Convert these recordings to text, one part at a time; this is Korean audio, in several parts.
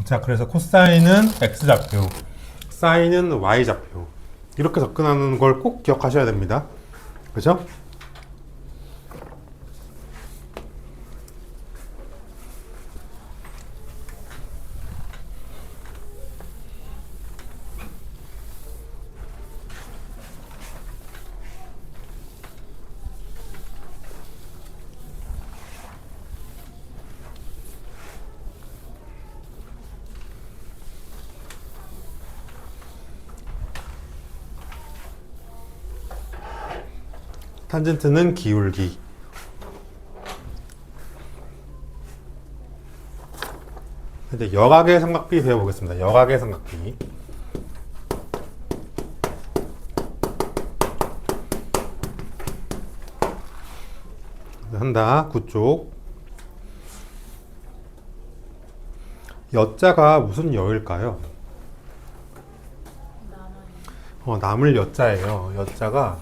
자, 그래서 코사인은 x좌표, 사인은 y좌표. 이렇게 접근하는 걸 꼭 기억하셔야 됩니다. 그죠? 탄젠트는 기울기. 이제 여각의 삼각비 배워보겠습니다. 여각의 삼각비. 한다. 9쪽. 여자가 무슨 여일까요? 남을 여자예요. 여자가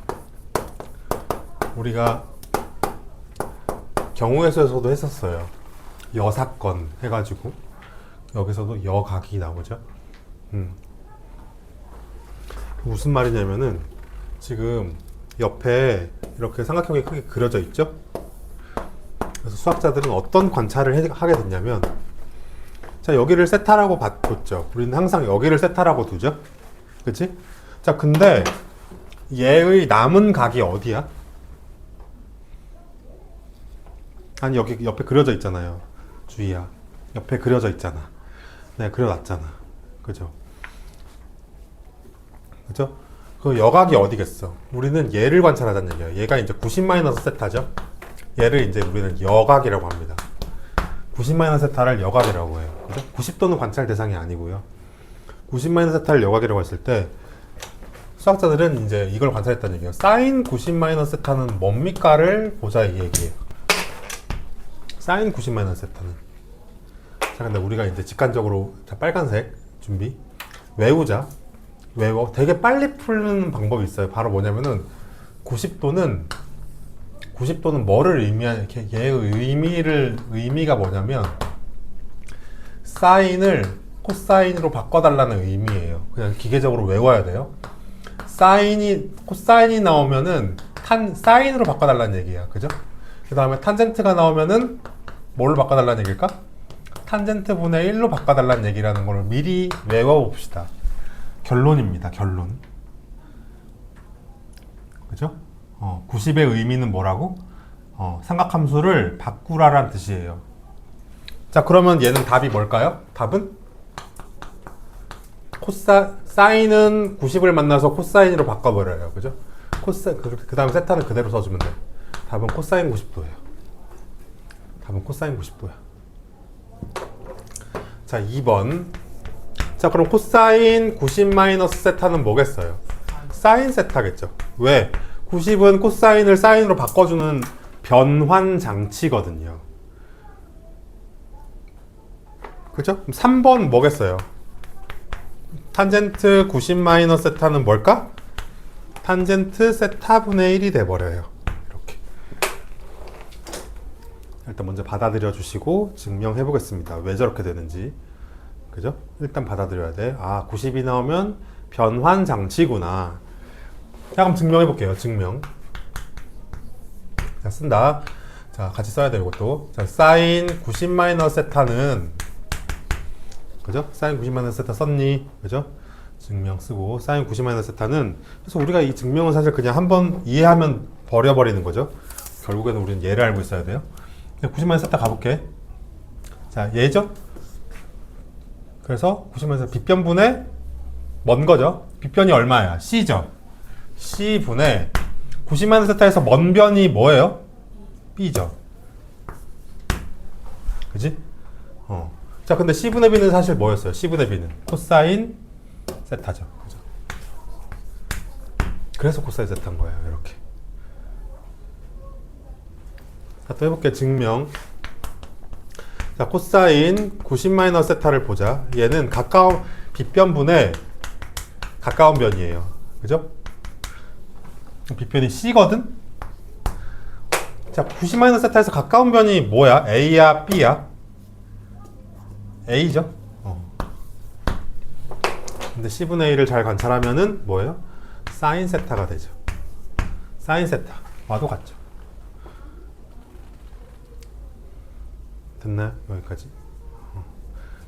우리가 경우의 수에서도 했었어요. 여사건 해가지고 여기서도 여각이 나오죠. 무슨 말이냐면은 지금 옆에 이렇게 삼각형이 크게 그려져 있죠. 그래서 수학자들은 어떤 관찰을 하게 됐냐면, 자, 여기를 세타라고 뒀죠. 우리는 항상 여기를 세타라고 두죠. 그치? 자, 근데 얘의 남은 각이 어디야? 아니, 여기 옆에 그려져 있잖아요. 주희야. 옆에 그려져 있잖아. 내가 그려놨잖아. 그죠? 그죠? 그 여각이 어디겠어? 우리는 얘를 관찰하자는 얘기야. 얘가 이제 90-세타죠? 얘를 이제 우리는 여각이라고 합니다. 90-세타를 여각이라고 해요. 그죠? 90도는 관찰 대상이 아니고요. 90-세타를 여각이라고 했을 때 수학자들은 이제 이걸 관찰했다는 얘기예요. 사인 90-세타는 뭡니까를 보자, 이 얘기예요. 사인 90-세타는. 자, 근데 우리가 이제 직관적으로, 자, 빨간색 준비. 외우자. 외워. 되게 빨리 푸는 방법이 있어요. 바로 뭐냐면은 90도는 뭐를 의미하냐, 얘의 의미가 뭐냐면 사인을 코사인으로 바꿔달라는 의미예요. 그냥 기계적으로 외워야 돼요. 코사인이 나오면은 사인으로 바꿔달라는 얘기야. 그죠? 그 다음에 탄젠트가 나오면은 뭘로 바꿔달라는 얘기일까? 탄젠트 분의 1로 바꿔달라는 얘기라는 걸 미리 외워봅시다. 결론입니다. 결론. 그죠? 90의 의미는 뭐라고? 삼각함수를 바꾸라란 뜻이에요. 자, 그러면 얘는 답이 뭘까요? 답은? 사인은 90을 만나서 코사인으로 바꿔버려요. 그죠? 그 다음 세타는 그대로 써주면 돼. 답은 코사인 90도예요. 답은 코사인 90도야. 자, 2번. 자, 그럼 코사인 90-세타는 뭐겠어요? 사인 세타겠죠. 왜? 90은 코사인을 사인으로 바꿔주는 변환 장치거든요. 그죠? 그럼 3번 뭐겠어요? 탄젠트 90-세타는 뭘까? 탄젠트 세타분의 1이 돼버려요. 이렇게. 일단 먼저 받아들여 주시고 증명해 보겠습니다. 왜 저렇게 되는지. 그죠? 일단 받아들여야 돼. 아, 90이 나오면 변환 장치구나. 자, 그럼 증명해 볼게요. 증명. 자, 쓴다. 자, 같이 써야 돼, 이것도. 자, 사인 90-세타는, 그죠? 사인 90-세타 썼니? 그죠? 증명 쓰고, 사인 90-세타는, 그래서 우리가 이 증명은 사실 그냥 한번 이해하면 버려버리는 거죠. 결국에는 우리는 얘를 알고 있어야 돼요. 90-세타 가볼게. 자, 얘죠? 그래서 90-세타 빗변분의 먼 거죠? 빗변이 얼마야? C죠? C분의 90-세타에서 먼 변이 뭐예요? B죠. 그지? 자, 근데 C분의 B는 사실 뭐였어요? C분의 B는 코사인 세타죠. 그죠? 그래서 코사인 세타인 거예요. 이렇게. 자, 또 해볼게. 증명. 자, 코사인 90-세타를 보자. 얘는 가까운 빗변분의 가까운 변이에요. 그죠? 빗변이 C거든? 자, 90-세타에서 가까운 변이 뭐야? A야? B야? A죠? 근데 C분의 A를 잘 관찰하면은 뭐예요? 사인 세타가 되죠. 사인 세타. 와도 같죠. 됐나요? 여기까지.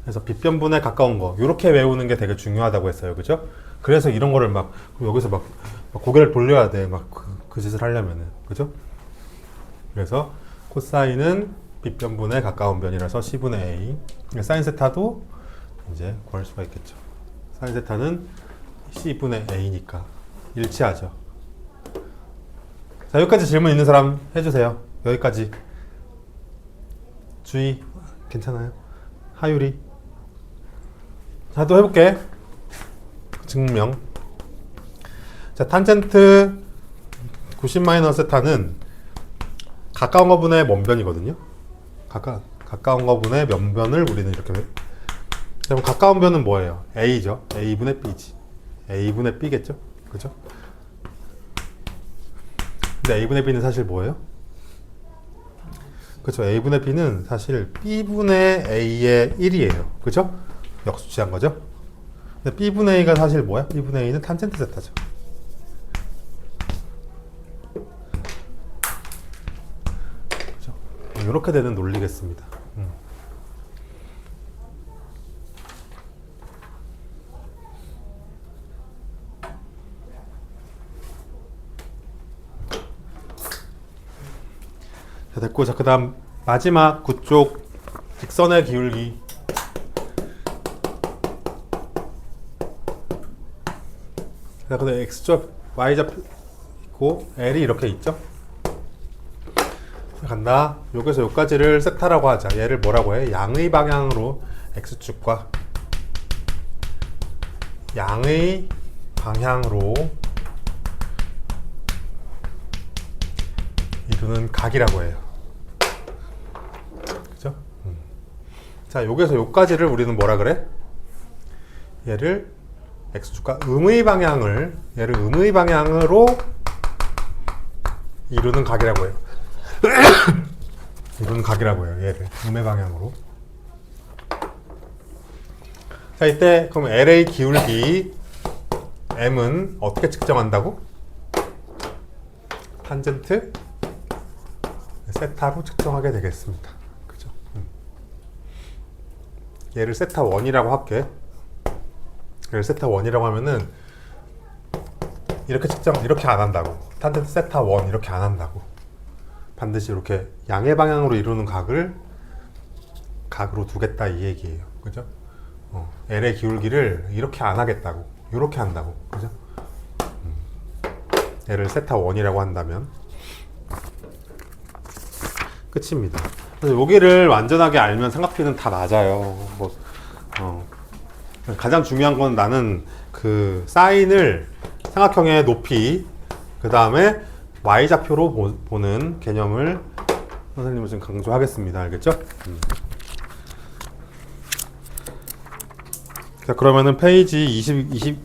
그래서 빗변분에 가까운 거 이렇게 외우는 게 되게 중요하다고 했어요. 그죠? 그래서 이런 거를 막 여기서 막 고개를 돌려야 돼. 막 그 짓을 하려면은. 그죠? 그래서 코사인은 빗변분에 가까운 변이라서 C분의 A. 사인 세타도 이제 구할 수가 있겠죠. 사인 세타는 C분의 A니까 일치하죠. 자, 여기까지 질문 있는 사람 해주세요. 여기까지. 주의. 괜찮아요? 하유리. 자, 또 해볼게. 증명. 자, 탄젠트 90-세타는 가까운 거분의 먼변이거든요. 가까운 거분의 면변을 우리는 이렇게. 그럼 가까운 변은 뭐예요? A죠. A분의 B지. A분의 B겠죠? 그죠? 근데 A분의 B는 사실 뭐예요? 그쵸. A분의 B는 사실 B분의 A의 1이에요. 그죠? 역수치한 거죠? 근데 B분의 A가 사실 뭐야? B분의 A는 탄젠트 세타죠. 그죠? 이렇게 되는 논리겠습니다. 자, 됐고. 자, 그 다음 마지막 9쪽 직선의 기울기. 자, 근데 X좌, Y좌 있고 L이 이렇게 있죠? 자, 간다. 여기서 여기까지를 세타라고 하자. 얘를 뭐라고 해? 양의 방향으로 X축과 양의 방향으로 이루는 각이라고 해요. 그죠? 자, 여기서 여기까지를 우리는 뭐라 그래? 얘를 X축과 음의 방향을, 얘를 음의 방향으로 이루는 각이라고 해요. 이루는 각이라고 해요. 얘를 음의 방향으로. 자, 이때 그럼 LA 기울기 M은 어떻게 측정한다고? 탄젠트 세타로 측정하게 되겠습니다. 그죠? 얘를 세타 1이라고 할게. 얘를 세타 1이라고 하면은 이렇게 이렇게 안 한다고. 탄젠트 세타 1 이렇게 안 한다고. 반드시 이렇게 양의 방향으로 이루는 각으로 두겠다 이 얘기예요. 그죠? L의 기울기를 이렇게 안 하겠다고. 이렇게 한다고. 그죠? 얘를 세타 1이라고 한다면 끝입니다. 그래서 여기를 완전하게 알면 삼각비는 다 맞아요. 가장 중요한 건 나는 그 사인을 삼각형의 높이, 그 다음에 Y좌표로 보는 개념을 선생님은 지금 강조하겠습니다. 알겠죠? 자, 그러면은 페이지 20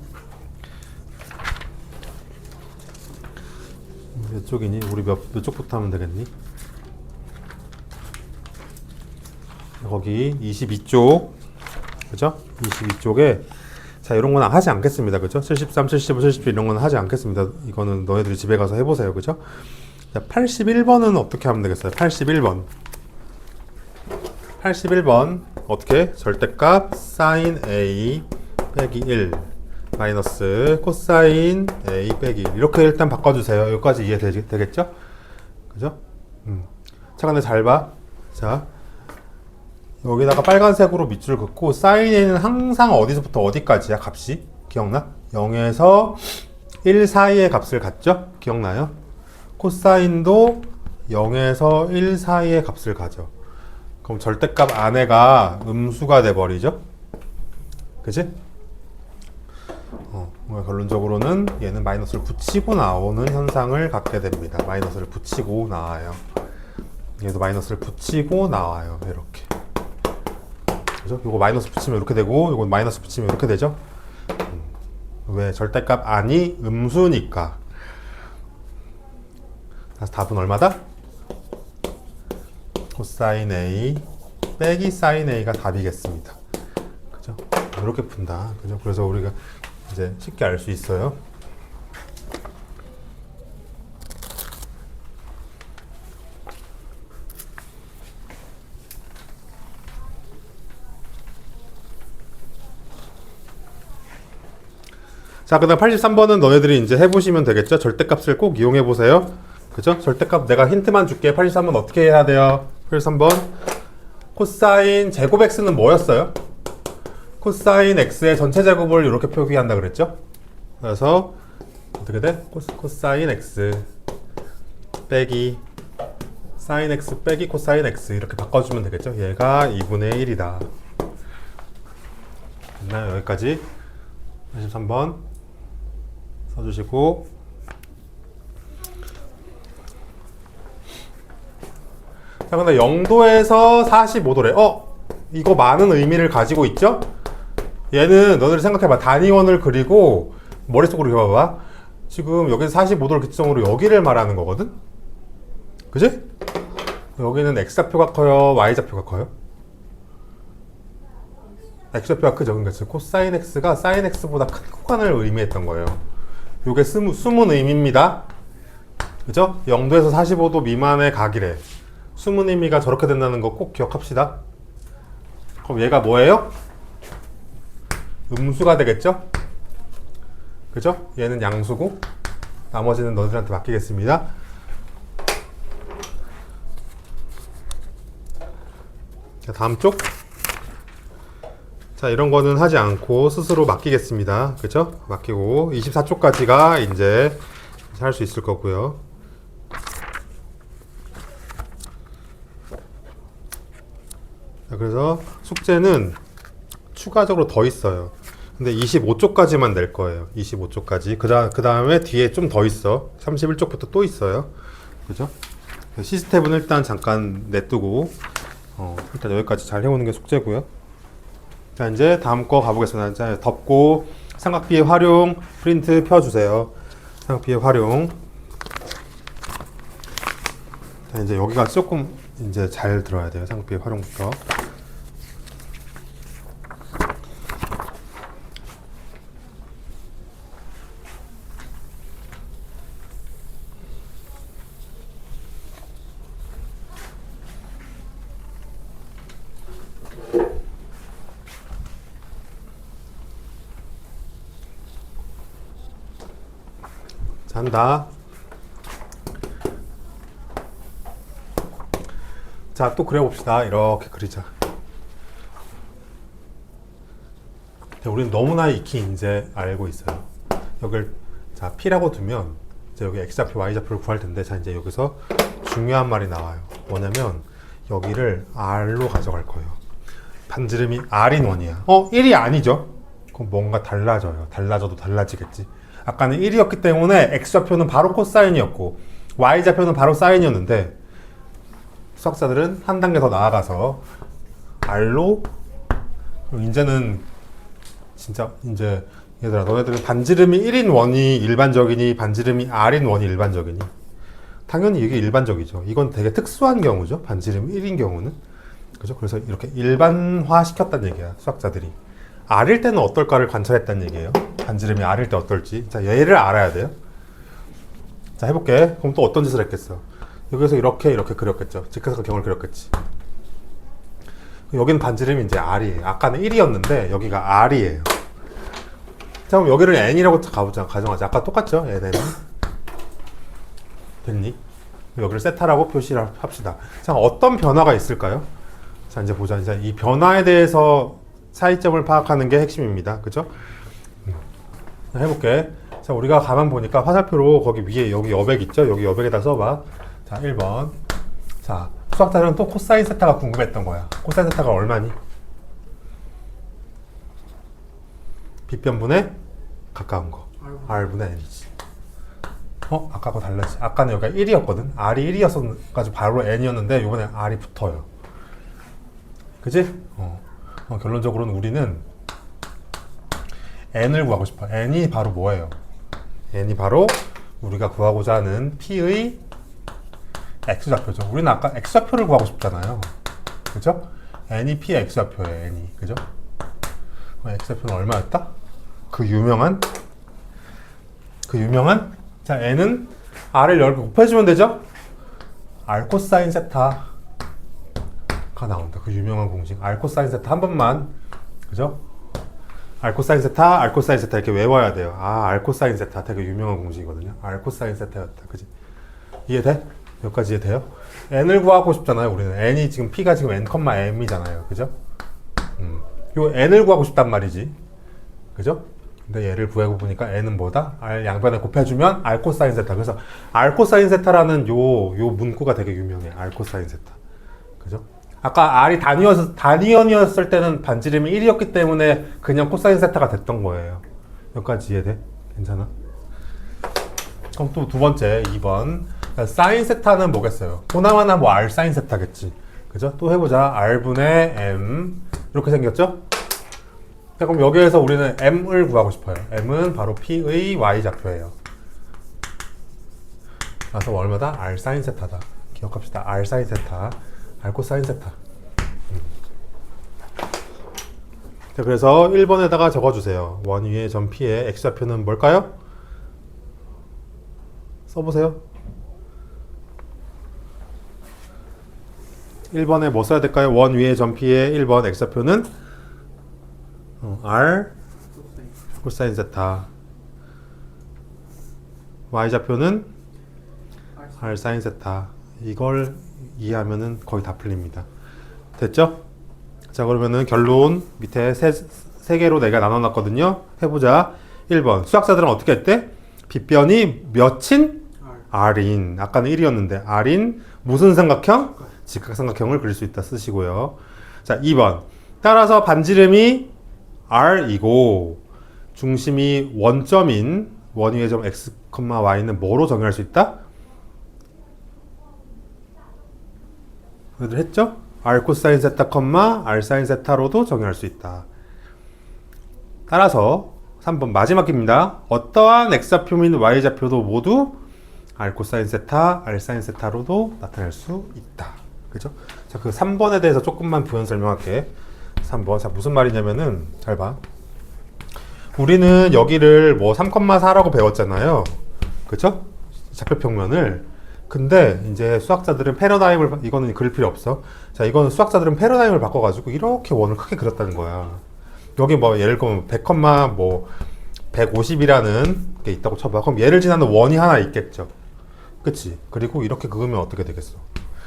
몇 쪽이니? 우리 몇 쪽부터 하면 되겠니? 거기 22쪽, 그죠? 22쪽에 자, 이런 건 하지 않겠습니다. 그죠? 73, 75, 77 이런 건 하지 않겠습니다. 이거는 너희들이 집에 가서 해보세요. 그죠? 자, 81번은 어떻게 하면 되겠어요? 81번. 81번 어떻게? 절대값 sin A 빼기 1 마이너스 코사인 A 빼기 1 이렇게 일단 바꿔주세요. 여기까지 이해되겠죠? 그죠? 자, 근데 잘 봐. 자, 여기다가 빨간색으로 밑줄 긋고 sin A는 항상 어디서부터 어디까지야? 값이? 기억나? 0에서 1 사이의 값을 갖죠? 기억나요? 코사인도 0에서 1 사이의 값을 가져. 그럼 절대값 안에가 음수가 돼버리죠? 그치? 결론적으로는 얘는 마이너스를 붙이고 나오는 현상을 갖게 됩니다. 마이너스를 붙이고 나와요. 얘도 마이너스를 붙이고 나와요. 이렇게. 그죠? 요거 마이너스 붙이면 이렇게 되고, 요거 마이너스 붙이면 이렇게 되죠? 왜? 절대값 안이 음수니까. 그래서 답은 얼마다? 코사인 A 빼기 사인 A가 답이겠습니다. 그죠? 이렇게 푼다. 그죠? 그래서 우리가 이제 쉽게 알 수 있어요. 자, 그 다음 83번은 너네들이 이제 해보시면 되겠죠? 절대값을 꼭 이용해보세요. 그죠? 절대값 내가 힌트만 줄게. 83번 어떻게 해야 돼요? 83번. 코사인 제곱 x는 뭐였어요? 코사인 x의 전체 제곱을 이렇게 표기한다 그랬죠? 그래서 어떻게 돼? 코사인 x 빼기 사인 x 빼기 코사인 x 이렇게 바꿔주면 되겠죠? 얘가 2분의 1이다. 됐나요? 여기까지 83번 써주시고, 자, 근데 0도에서 45도래. 이거 많은 의미를 가지고 있죠? 얘는 너희들 생각해봐. 단위원을 그리고 머릿속으로 그려봐봐. 지금 여기서 45도를 기점으로 여기를 말하는 거거든? 그지? 여기는 x좌표가 커요? y좌표가 커요? x좌표가 크죠. 그러니까 코사인 x가 사인 x보다 큰 구간을 의미했던 거예요. 요게 숨은 의미입니다. 그죠? 0도에서 45도 미만의 각이래. 숨은 의미가 저렇게 된다는 거 꼭 기억합시다. 그럼 얘가 뭐예요? 음수가 되겠죠? 그죠? 얘는 양수고 나머지는 너희들한테 맡기겠습니다. 자, 다음 쪽. 자, 이런 거는 하지 않고 스스로 맡기겠습니다. 그죠? 맡기고 24쪽까지가 이제 할 수 있을 거고요. 자, 그래서 숙제는 추가적으로 더 있어요. 근데 25쪽까지만 낼 거예요. 25쪽까지. 그 다음에 뒤에 좀 더 있어. 31쪽부터 또 있어요. 그죠? 시스템은 일단 잠깐 냅두고, 일단 여기까지 잘 해오는 게 숙제고요. 자, 이제 다음 거 가보겠습니다. 자, 덮고 삼각비의 활용 프린트 펴주세요. 삼각비의 활용. 자, 이제 여기가 조금 이제 잘 들어야 돼요. 삼각비의 활용부터. 한다. 자, 또 그려봅시다. 이렇게 그리자. 우리는 너무나 익히 이제 알고 있어요. 여기를 자 P라고 두면 이제 여기 X좌표, Y좌표를 구할 텐데, 자 이제 여기서 중요한 말이 나와요. 뭐냐면 여기를 R로 가져갈 거예요. 반지름이 R인 원이야. 1이 아니죠? 그럼 뭔가 달라져요. 달라져도 달라지겠지. 아까는 1이었기 때문에 X좌표는 바로 코사인이었고 Y좌표는 바로 사인이었는데, 수학자들은 한 단계 더 나아가서 R로, 이제는 진짜 이제 얘들아, 너네들은 반지름이 1인 원이 일반적이니 반지름이 R인 원이 일반적이니? 당연히 이게 일반적이죠. 이건 되게 특수한 경우죠. 반지름 1인 경우는. 그죠? 그래서 이렇게 일반화 시켰다는 얘기야, 수학자들이. R일 때는 어떨까를 관찰했다는 얘기예요. 반지름이 R일 때 어떨지. 자, 얘를 알아야 돼요. 자, 해볼게. 그럼 또 어떤 짓을 했겠어? 여기서 이렇게 그렸겠죠. 직사각형을 그렸겠지. 여기는 반지름이 이제 R이에요. 아까는 1이었는데 여기가 R이에요. 자, 그럼 여기를 N이라고 가정하자. 아까 똑같죠? N은. 됐니? 여기를 세타라고 표시를 합시다. 자, 어떤 변화가 있을까요? 자, 이제 보자. 이제 이 변화에 대해서 차이점을 파악하는 게 핵심입니다. 그죠? 해볼게. 자, 우리가 가만 보니까 화살표로 거기 위에 여기 여백 있죠? 여기 여백에다 써봐. 자, 1번. 자, 수학자들은 또 코사인 세타가 궁금했던 거야. 코사인 세타가 얼마니? 빗변분에 가까운 거. R분의 N이지. 아까하고 달라지. 아까는 여기가 1이었거든. R이 1이었어가지고 바로 N이었는데 이번에 R이 붙어요. 그지? 결론적으로는 우리는 N을 구하고 싶어. N이 바로 뭐예요? N이 바로 우리가 구하고자 하는 P의 X좌표죠. 우리는 아까 X좌표를 구하고 싶잖아요. 그죠? N이 P의 X좌표예요. N이. 그죠? x좌표는 얼마였다? 그 유명한 자 n은 r을 10개 곱해주면 되죠? r 코사인 세타가 나온다. 그 유명한 공식 r 코사인 세타 한 번만, 그죠? r 코사인 세타 이렇게 외워야 돼요. 아, r 코사인 세타 되게 유명한 공식이거든요. r 코사인 세타였다. 그지? 이해돼? 여기까지 이해돼요? n을 구하고 싶잖아요. 우리는 n이 지금 p가 지금 n, m이잖아요. 그죠? 요 n을 구하고 싶단 말이지. 그죠? 근데 얘를 구하고 보니까 n은 뭐다? r 양변에 곱해주면 r 코사인 세타. 그래서 r 코사인 세타라는 요 문구가 되게 유명해. r 코사인 세타. 그죠? 아까 r이 단위원이었을 때는 반지름이 1이었기 때문에 그냥 코사인 세타가 됐던 거예요. 여기까지 이해돼? 괜찮아? 그럼 또 두 번째 2번 사인 세타는 뭐겠어요? 보나마나 뭐 r 사인 세타겠지. 그죠? 또 해보자. r분의 m 이렇게 생겼죠? 자, 그럼 여기에서 우리는 m을 구하고 싶어요. m은 바로 p의 y좌표예요. 그래서 얼마다? r 사인 세타다. 기억합시다. r 사인 세타, r 코사인 세타. 자, 그래서 1번에다가 적어주세요. 원 위의 점 p의 x좌표는 뭘까요? 써보세요. 1번에 뭐 써야 될까요? 원 위의 점 p의 1번 x좌표는 r 코사인 세타, y좌표는 r 사인 세타. 이걸 이해하면은 거의 다 풀립니다. 됐죠? 자, 그러면은 결론 밑에 세 개로 내가 나눠놨거든요. 해보자. 1번 수학자들은 어떻게 했대? 빗변이 몇인? r인. 아까는 1이었는데 r인 무슨 삼각형? 직각삼각형을 그릴 수 있다 쓰시고요. 자, 2번 따라서 반지름이 r이고 중심이 원점인 원 위의 점 x, y는 뭐로 정의할 수 있다? 했죠? r 코사인 세타, r 사인 세타로도 정의할 수 있다. 따라서 3번 마지막 입니다. 어떠한 x좌표 및 y좌표도 모두 r 코사인 세타, r 사인 세타로도 나타낼 수 있다. 그죠? 자, 그 3번에 대해서 조금만 부연 설명할게. 3번. 자, 무슨 말이냐면은 잘 봐. 우리는 여기를 뭐 3,4라고 배웠잖아요. 그죠? 좌표 평면을. 근데 이제 수학자들은 패러다임을, 이거는 그릴 필요 없어. 자, 이거는 수학자들은 패러다임을 바꿔가지고 이렇게 원을 크게 그렸다는 거야. 여기 뭐 예를 들면 100, 뭐 150이라는 게 있다고 쳐봐. 그럼 얘를 지나는 원이 하나 있겠죠. 그치? 그리고 이렇게 그으면 어떻게 되겠어?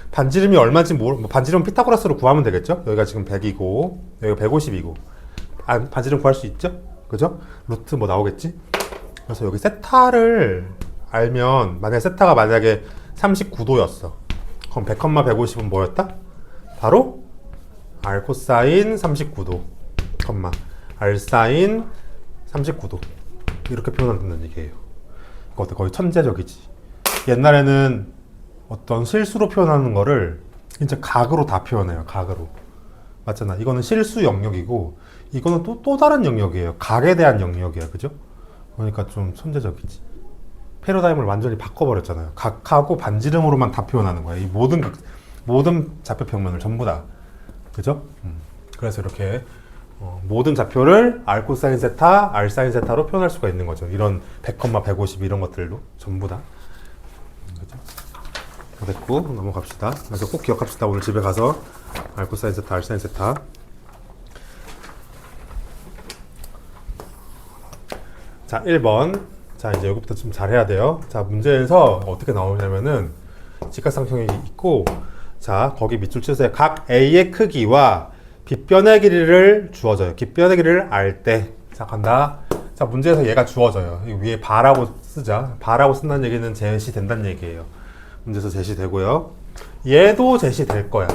반지름이 얼마인지 반지름 피타고라스로 구하면 되겠죠? 여기가 지금 100이고 여기가 150이고 반지름 구할 수 있죠? 그죠? 루트 뭐 나오겠지? 그래서 여기 세타를 알면 만약에 세타가 만약에 39도였어. 그럼 100, 150은 뭐였다? 바로 r 코사인 39도, r 사인 39도 이렇게 표현한다는 얘기예요. 그것도 거의 천재적이지. 옛날에는 어떤 실수로 표현하는 거를 진짜 각으로 다 표현해요. 각으로. 맞잖아. 이거는 실수 영역이고 이거는 또 다른 영역이에요. 각에 대한 영역이야. 그죠? 그러니까 좀 천재적이지. 패러다임을 완전히 바꿔버렸잖아요. 각하고 반지름으로만 다 표현하는 거야. 이 모든 좌표 평면을 전부 다. 그죠? 그래서 이렇게 모든 좌표를 r 코사인 세타, r 사인 세타로 표현할 수가 있는 거죠. 이런 100, 150 이런 것들도 전부 다. 그죠? 됐고 넘어갑시다. 그래서 꼭 기억합시다. 오늘 집에 가서 r 코사인 세타, r 사인 세타. 자, 1번. 자, 이제 여기부터 좀 잘해야 돼요. 자, 문제에서 어떻게 나오냐면은 직각삼각형이 있고, 자, 거기 밑줄 치세요. 각 A의 크기와 빗변의 길이를 주어져요. 빗변의 길이를 알 때. 자, 간다. 자, 문제에서 얘가 주어져요. 이 위에 바라고 쓰자. 바라고 쓴다는 얘기는 제시된다는 얘기예요. 문제에서 제시되고요. 얘도 제시될 거야.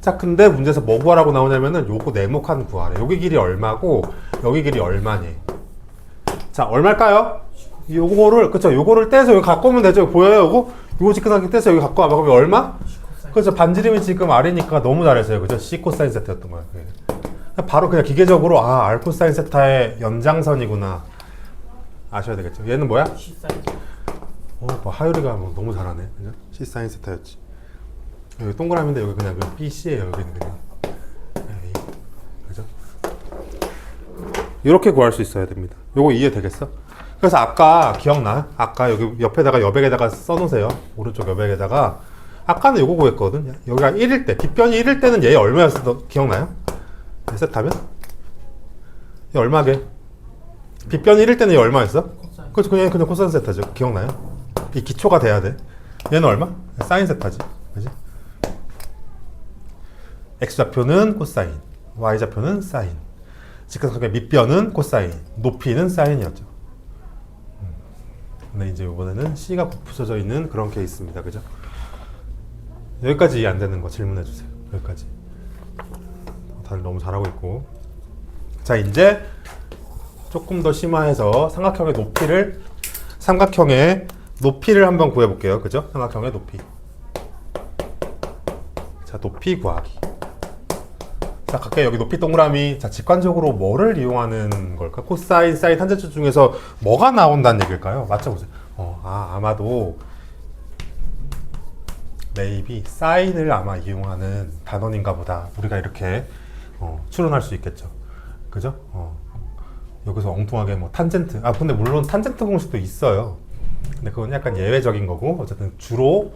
자, 근데 문제에서 뭐 구하라고 나오냐면은 요거 네모칸 구하래. 여기 길이 얼마고 여기 길이 얼마니? 자, 얼마일까요? 요거를, 그쵸, 요거를 떼서 여기 갖고 오면 되죠. 보여요, 요거? 요거 직근하게 떼서 여기 갖고 와봐. 그럼 얼마? 그죠, 반지름이 지금 R이니까 너무 잘했어요. 그죠? C 코사인 세타였던 거야. 바로 그냥 기계적으로, 아, R 코사인 세타의 연장선이구나. 아셔야 되겠죠. 얘는 뭐야? C 사인. 뭐 하율이가 뭐 너무 잘하네. 그죠? C 사인 세타였지. 여기 동그라미인데 여기 그냥 그 BC예요. 여기는 그냥. 그죠? 이렇게 구할 수 있어야 됩니다. 요거 이해되겠어? 그래서 아까 기억나? 아까 여기 옆에다가 여백에다가 써놓으세요. 오른쪽 여백에다가 아까는 요거 구했거든. 여기가 1일 때, 빗변이 1일 때는 얘 얼마였어? 너 기억나요? 세트하면? 얘 얼마게? 빗변이 1일 때는 얘 얼마였어? 그렇죠. 그냥 코사인 세타죠. 기억나요? 이 기초가 돼야 돼. 얘는 얼마? 사인 세타지. 그지? x좌표는 코사인, y좌표는 사인. 직각삼각의 밑변은 코사인, 높이는 사인이었죠. 근데 이제 이번에는 C가 붙여져 있는 그런 케이스입니다. 그죠? 여기까지 이해 안 되는 거 질문해 주세요. 여기까지. 다들 너무 잘하고 있고. 자, 이제 조금 더 심화해서 삼각형의 높이를 한번 구해 볼게요. 그죠? 삼각형의 높이. 자, 높이 구하기. 자, 각각 여기 높이 동그라미. 자, 직관적으로 뭐를 이용하는 걸까? 코사인, 사인, 탄젠트 중에서 뭐가 나온다는 얘기일까요? 맞춰보세요. 아마도 maybe 사인을 아마 이용하는 단원인가 보다. 우리가 이렇게 추론할 수 있겠죠. 그죠? 여기서 엉뚱하게 뭐 탄젠트. 근데 물론 탄젠트 공식도 있어요. 근데 그건 약간 예외적인 거고, 어쨌든 주로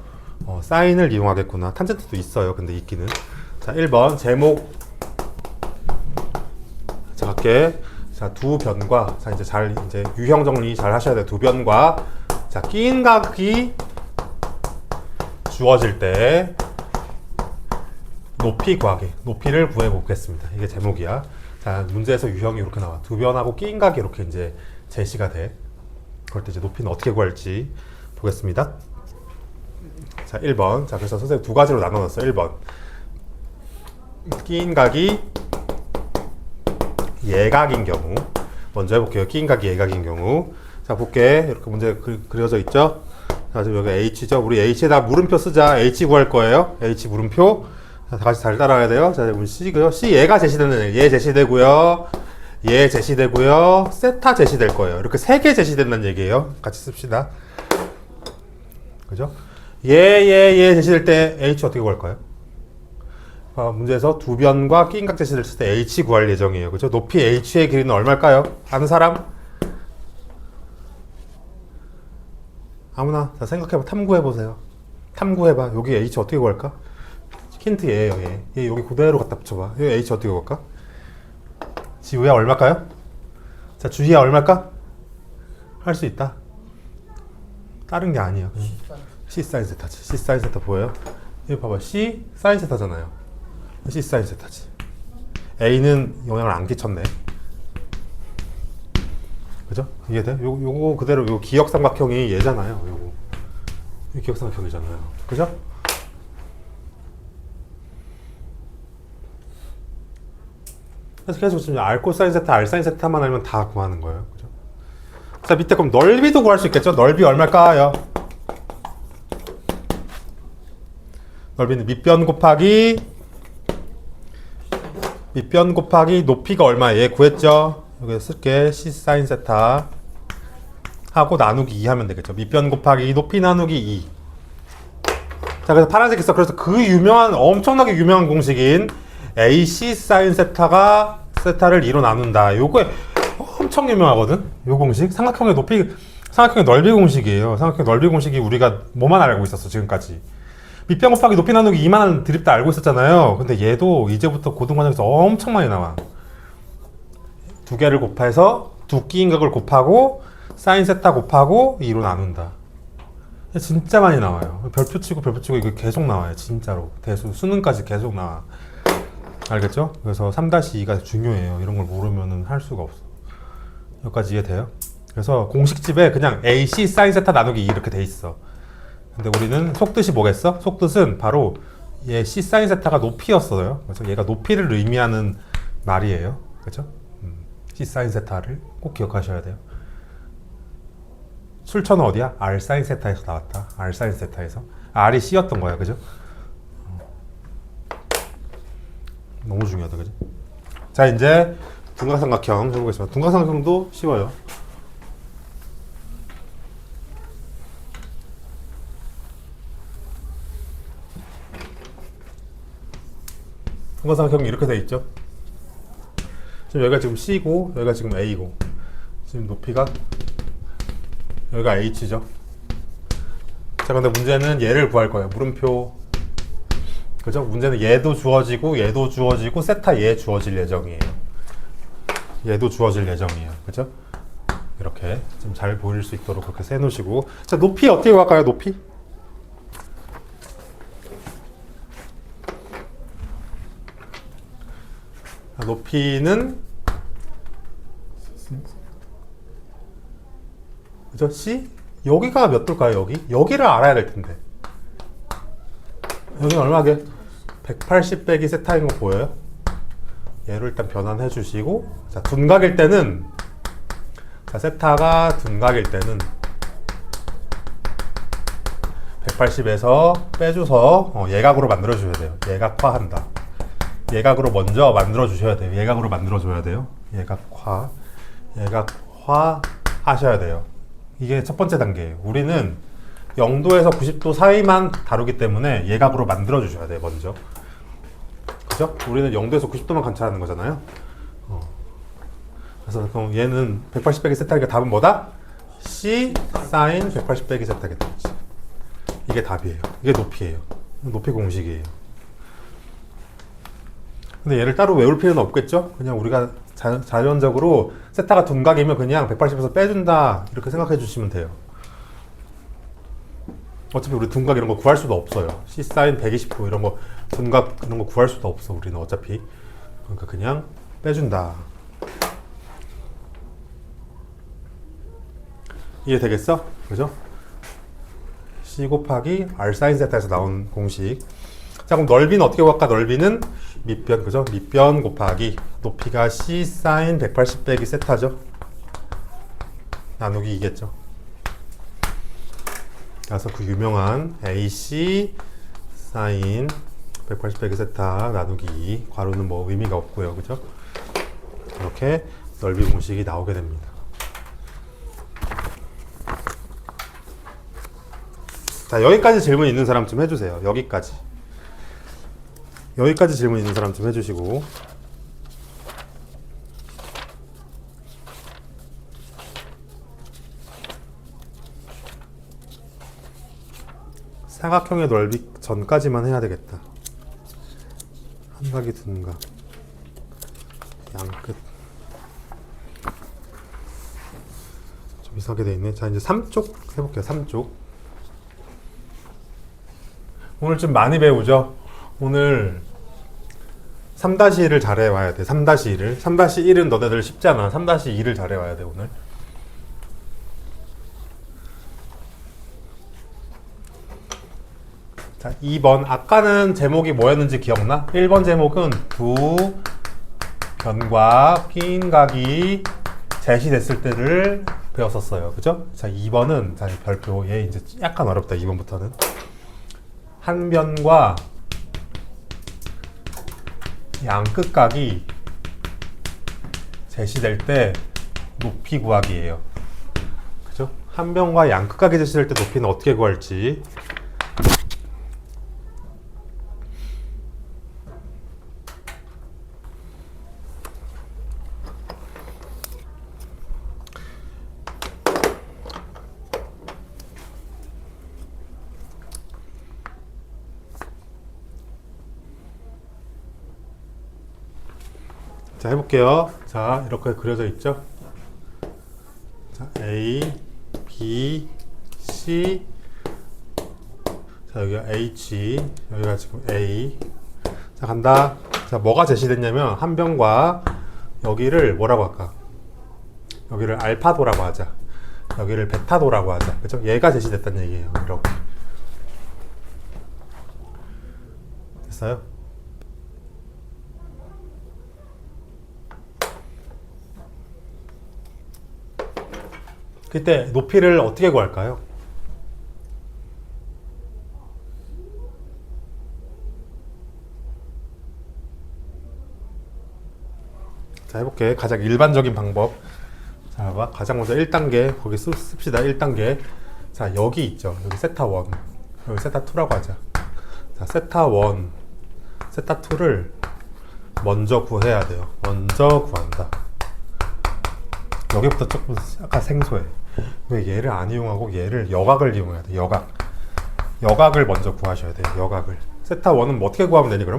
사인을 이용하겠구나. 탄젠트도 있어요. 근데 있기는. 자, 1번 제목. 자, 갈게. 자, 두 변과. 자, 이제 유형 정리 잘 하셔야 돼요. 두 변과. 자, 끼인 각이 주어질 때 높이 구하기. 높이를 구해 보겠습니다. 이게 제목이야. 자, 문제에서 유형이 이렇게 나와. 두 변하고 끼인 각이 이렇게 이제 제시가 돼. 그럴 때 이제 높이는 어떻게 구할지 보겠습니다. 자, 1번. 자, 그래서 선생님 두 가지로 나눠놨어요. 1번. 끼인 각이 예각인 경우. 먼저 해볼게요. 끼인 각이 예각인 경우. 자, 볼게. 이렇게 문제 그려져 있죠? 자, 지금 여기 H죠? 우리 H에다 물음표 쓰자. H 구할 거예요. H 물음표. 자, 다 같이 잘 따라가야 돼요. 자, 우리 C, 그죠? C 얘가 제시되는 얘 제시되고요. 얘 제시되고요. 세타 제시될 거예요. 이렇게 세 개 제시된다는 얘기예요. 같이 씁시다. 그죠? 얘 제시될 때 H 어떻게 구할까요? 문제에서 두 변과 끼인 각 제시됐을 때 H 구할 예정이에요. 그죠? 높이 H의 길이는 얼마일까요? 아는 사람? 아무나. 자, 생각해봐. 탐구해보세요. 탐구해봐. 여기 H 어떻게 구할까? 힌트 얘예요. 얘 여기 그대로 갖다 붙여봐. 여기 H 어떻게 구할까? 지우야 얼마일까요? 자, 주희야 얼마일까? 할 수 있다. 다른 게 아니에요. C 사인 세타지. C 사인 세타 보여요? 여기 봐봐. C 사인 세타잖아요. C 사인 세타지. A는 영향을 안 끼쳤네. 그죠? 이해돼? 요거 그대로 요 기역삼각형이 얘잖아요. 요거. 이 기역삼각형이잖아요. 그죠? 그래서 계속 지금 R 코사인 세타, R 사인 세타만 알면 다 구하는 거예요. 그죠? 자, 밑에 그럼 넓이도 구할 수 있겠죠? 넓이 얼마일까요? 넓이는 밑변 곱하기 높이가 얼마예요? 얘 구했죠? 여기 쓸게. C 사인 세타 하고 나누기 2 하면 되겠죠. 밑변 곱하기 높이 나누기 2. 자, 그래서 파란색 있어. 그래서 그 엄청나게 유명한 공식인 AC 사인 세타가 세타를 2로 나눈다. 요거 엄청 유명하거든. 요 공식. 삼각형의 넓이 공식이에요. 삼각형의 넓이 공식이 우리가 뭐만 알고 있었어, 지금까지. 밑변 곱하기 높이 나누기 2만 드립 다 알고 있었잖아요. 근데 얘도 이제부터 고등과정에서 엄청 많이 나와. 두 개를 곱해서 두 끼인 각을 곱하고 사인 세타 곱하고 2로 나눈다. 진짜 많이 나와요. 별표 치고 이거 계속 나와요. 진짜로. 대수, 수능까지 계속 나와. 알겠죠? 그래서 3-2가 중요해요. 이런 걸 모르면 할 수가 없어. 여기까지 이해돼요? 그래서 공식집에 그냥 AC 사인 세타 나누기 2 이렇게 돼 있어. 근데 우리는 속뜻이 뭐겠어? 속뜻은 바로 얘 C 사인 세타가 높이였어요. 그래서 얘가 높이를 의미하는 말이에요. 그렇죠? C 사인 세타를 꼭 기억하셔야 돼요. 출처는 어디야? R 사인 세타에서 나왔다. R 사인 세타에서. R이 C였던 거야. 그죠? 너무 중요하다. 그죠? 자, 이제 둔각삼각형 해보겠습니다. 둔각삼각형도 쉬워요. 둔각삼각형이 이렇게 돼 있죠. 지금 여기가 지금 C고 여기가 지금 A고 지금 높이가 여기가 H죠. 자, 근데 문제는 얘를 구할 거예요. 물음표. 그죠? 문제는 얘도 주어지고 얘도 주어지고 세타 얘 주어질 예정이에요. 얘도 주어질 예정이에요. 그죠? 이렇게 좀 잘 보일 수 있도록 그렇게 세 놓으시고. 자, 높이 어떻게 구할까요? 높이? 높이는 그죠? C? 여기가 몇 도일까요? 여기를 알아야 될 텐데. 여기는 얼마게? 180 빼기 세타인 거 보여요? 얘를 일단 변환해 주시고, 자, 둔각일 때는, 자, 세타가 둔각일 때는 180에서 빼줘서 예각으로 만들어 줘야 돼요. 예각화한다. 예각으로 먼저 만들어 주셔야 돼요. 예각으로 만들어 줘야 돼요. 예각화 하셔야 돼요. 이게 첫 번째 단계예요. 우리는 0도에서 90도 사이만 다루기 때문에 예각으로 만들어 주셔야 돼요. 먼저. 그죠? 우리는 0도에서 90도만 관찰하는 거잖아요. 그래서 그럼 얘는 180 빼기 세타니까 답은 뭐다? C 사인 180 빼기 세타겠다. 이게 답이에요. 이게 높이예요. 높이 공식이에요. 근데 얘를 따로 외울 필요는 없겠죠? 그냥 우리가 자연적으로 세타가 둔각이면 그냥 180에서 빼준다 이렇게 생각해 주시면 돼요. 어차피 우리 둔각 이런 거 구할 수도 없어요. C 사인 120도 이런 거 둔각 이런 거 구할 수도 없어. 우리는 어차피. 그러니까 그냥 빼준다. 이해되겠어? 그죠? C 곱하기 R 사인 세타에서 나온 공식. 자, 그럼 넓이는 어떻게 구할까? 넓이는 밑변, 그죠? 밑변 곱하기 높이가 C 사인 180 빼기 세타죠. 나누기 2겠죠. 그래서 그 유명한 AC 사인 180 빼기 세타 나누기 2 괄호는 뭐 의미가 없고요. 그죠? 이렇게 넓이 공식이 나오게 됩니다. 자, 여기까지 질문 있는 사람 좀 해주세요. 여기까지 질문 있는 사람 좀 해주시고. 사각형의 넓이 전까지만 해야 되겠다. 한각이 둔각 양끝 좀 이상하게 돼 있네. 자, 이제 3쪽 해볼게요. 3쪽. 오늘 좀 많이 배우죠? 오늘 3-1을 잘해와야 돼. 3-1을. 3-1은 너네들 쉽잖아. 3-2를 잘해와야 돼, 오늘. 자, 2번. 아까는 제목이 뭐였는지 기억나? 1번 제목은 두 변과 핀각이 제시됐을 때를 배웠었어요. 그죠? 자, 2번은, 자, 별표. 얘 이제 약간 어렵다, 2번부터는. 한 변과 양끝각이 제시될 때 높이 구하기예요. 그죠? 한 변과 양끝각이 제시될 때 높이는 어떻게 구할지. 자, 해볼게요. 자, 이렇게 그려져 있죠? 자, A, B, C. 자, 여기가 H, 여기가 지금 A. 자, 간다. 자, 뭐가 제시됐냐면, 한 변과 여기를 뭐라고 할까? 여기를 알파도라고 하자. 여기를 베타도라고 하자. 그죠? 얘가 제시됐다는 얘기예요. 이렇게. 됐어요? 그때 높이를 어떻게 구할까요? 자, 해볼게. 가장 일반적인 방법. 자, 봐봐. 가장 먼저 1단계. 거기 씁시다. 1단계. 자, 여기 있죠. 여기 세타 1. 여기 세타 2라고 하자. 자, 세타 1, 세타 2를 먼저 구해야 돼요. 먼저 구한다. 여기부터 조금 약간 생소해. 왜 얘를 안 이용하고 얘를 여각을 이용해야 돼? 여각을 먼저 구하셔야 돼요. 여각을. 세타 1은 뭐 어떻게 구하면 되니 그럼?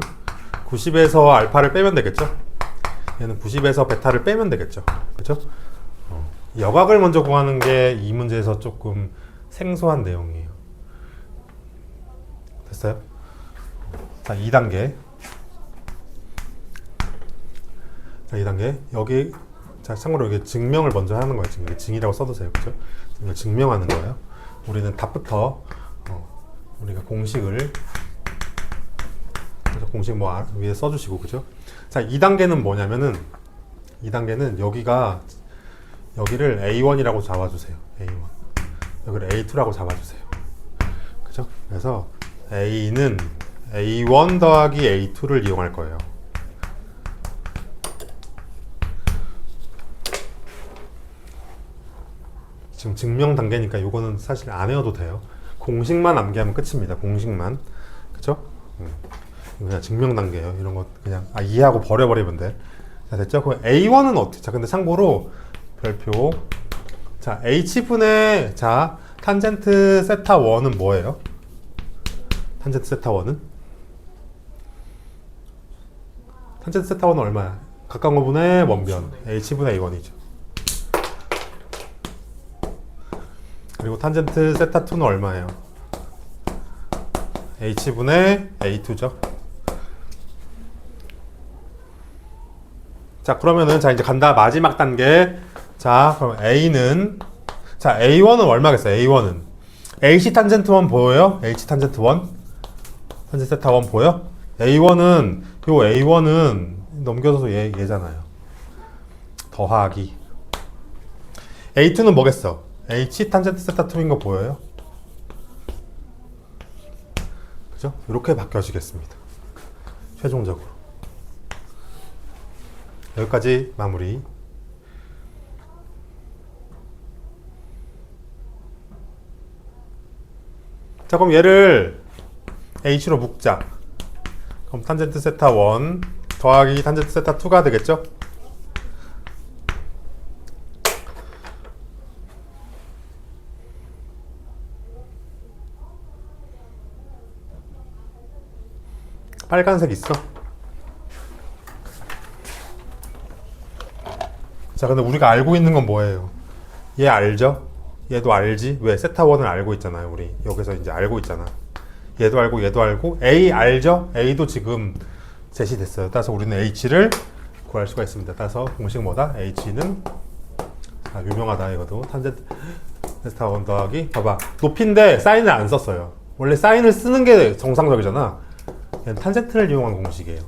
90에서 알파를 빼면 되겠죠? 얘는 90에서 베타를 빼면 되겠죠? 그렇죠? 여각을 먼저 구하는 게 이 문제에서 조금 생소한 내용이에요. 됐어요? 자, 2단계. 자, 2단계. 여기, 자, 참고로 여기 증명을 먼저 하는 거예요. 지금 여기 증이라고 써두세요. 그죠? 이걸 증명하는 거예요. 우리는 답부터, 우리가 공식을, 공식 뭐 위에 써주시고, 그죠? 자, 2단계는 뭐냐면은, 2단계는 여기를 A1이라고 잡아주세요. A1. 여기를 A2라고 잡아주세요. 그죠? 그래서 A는 A1 더하기 A2를 이용할 거예요. 지금 증명 단계니까 이거는 사실 안 외워도 돼요. 공식만 암기하면 끝입니다. 공식만. 그쵸? 그냥 증명 단계예요. 이런 거 그냥 이해하고 버려버리면 돼. 자, 됐죠? 그럼 A1은 어떻게? 자, 근데 참고로 별표. 자, H분의 자, 탄젠트 세타 1은 뭐예요? 탄젠트 세타 1은? 탄젠트 세타 1은 얼마야? 가까운 거분의 원변. H분의 A1이죠. 그리고 탄젠트 세타 2는 얼마예요? H분의 A2죠. 자, 그러면은, 자, 이제 간다. 마지막 단계. 자, 그럼 A는, 자, A1은 얼마겠어요? A1은. AC 탄젠트 1 보여요? H 탄젠트 1? 탄젠트 세타 1 보여? A1은, 요 A1은 넘겨줘서 얘잖아요. 더하기. A2는 뭐겠어? H 탄젠트 세타 2인 거 보여요? 그죠? 이렇게 바뀌어지겠습니다. 최종적으로. 여기까지 마무리. 자, 그럼 얘를 H로 묶자. 그럼 탄젠트 세타 1 더하기 탄젠트 세타 2가 되겠죠? 빨간색 있어? 자, 근데 우리가 알고 있는 건 뭐예요? 얘 알죠? 얘도 알지? 왜? 세타 1을 알고 있잖아요. 우리 여기서 이제 알고 있잖아. 얘도 알고 얘도 알고 A 알죠? A도 지금 제시됐어요. 따라서 우리는 H를 구할 수가 있습니다. 따라서 공식 뭐다? H는 유명하다. 이것도 탄젠트 세타 1 더하기 봐봐. 높이인데 사인을 안 썼어요. 원래 사인을 쓰는 게 정상적이잖아. 얘는 탄젠트를 이용한 공식이에요.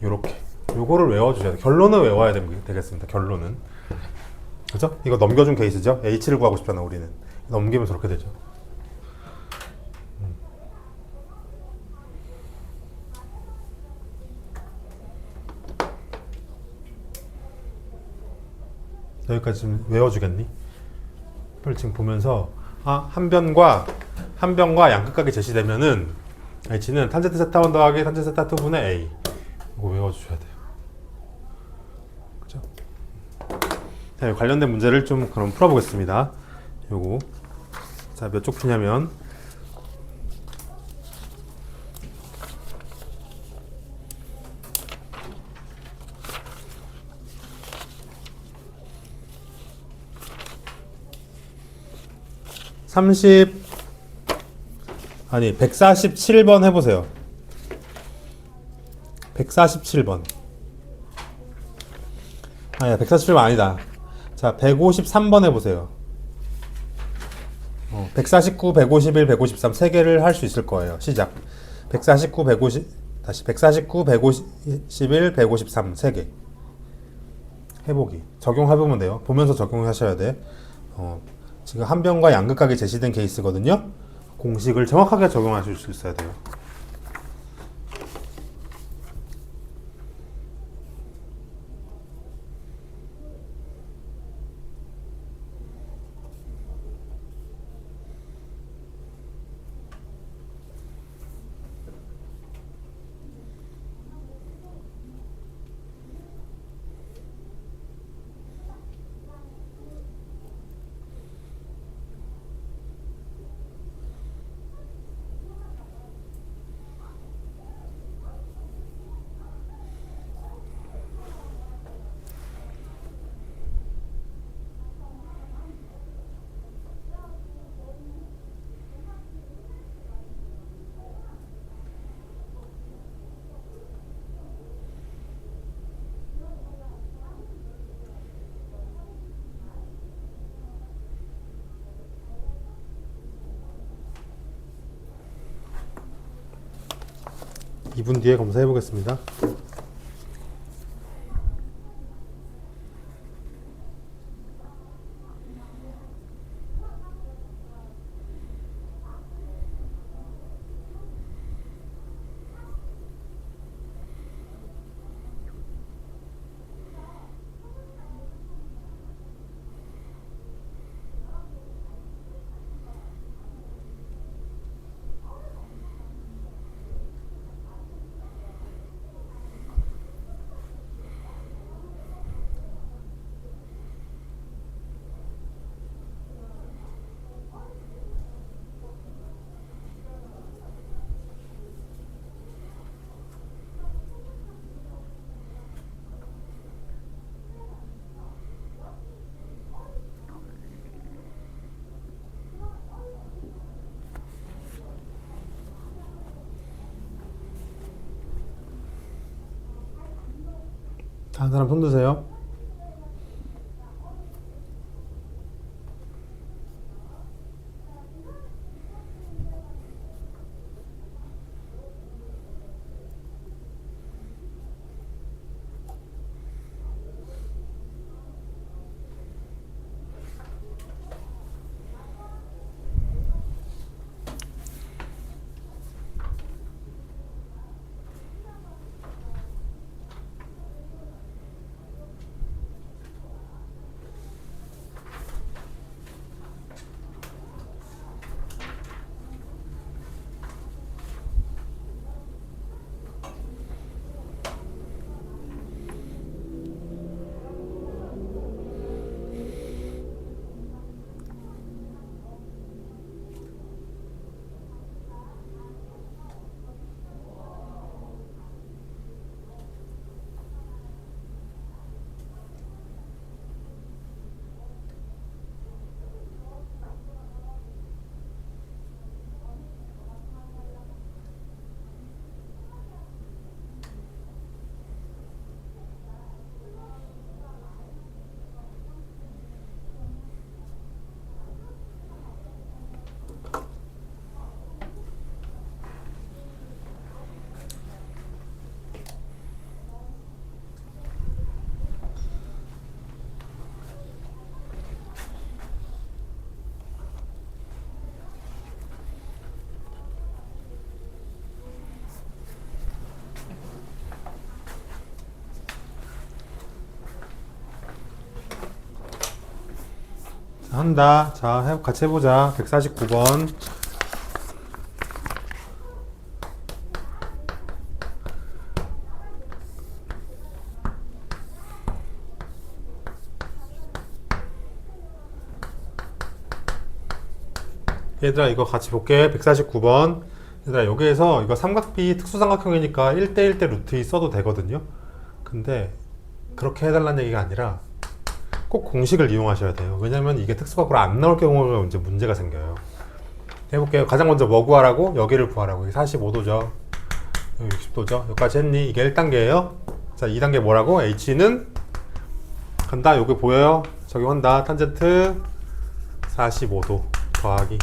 요렇게 요거를 외워주셔야 돼요. 결론을 외워야 되겠습니다. 결론은. 그죠? 이거 넘겨준 케이스죠? H를 구하고 싶잖아, 우리는. 넘기면 저렇게 되죠. 여기까지 좀 외워주겠니? 빨리 지금 보면서, 한 변과 양극각이 제시되면은, H는 탄젠트 세타 1 더하기 탄젠트 세타 2분의 A. 이거 외워주셔야 돼요. 그죠? 자, 관련된 문제를 좀 그럼 풀어보겠습니다. 요거. 자, 몇 쪽 푸냐면, 아니, 147번 해보세요. 147번. 아니야, 147번 아니다. 자, 153번 해보세요. 149, 151, 153 세 개를 할 수 있을 거예요. 시작. 149, 150, 다시 149, 151, 153 세 개. 해보기. 적용해보면 돼요. 보면서 적용하셔야 돼. 지금 한 변과 양극각이 제시된 케이스거든요. 공식을 정확하게 적용하실 수 있어야 돼요. 2분 뒤에 검사해 보겠습니다. 다른 사람 손 드세요. 한다. 자, 같이 해보자. 149번. 얘들아, 이거 같이 볼게. 149번. 얘들아, 여기에서 이거 삼각비 특수삼각형이니까 1대1대 루트 2 써도 되거든요. 근데 그렇게 해달라는 얘기가 아니라 꼭 공식을 이용하셔야 돼요. 왜냐면 이게 특수각으로 안 나올 경우가 이제 문제가 생겨요. 해볼게요. 가장 먼저 뭐 구하라고? 여기를 구하라고. 여기 45도죠. 여기 60도죠. 여기까지 했니? 이게 1단계예요. 자, 2단계 뭐라고? H는 간다. 여기 보여요? 적용한다. 탄젠트 45도 더하기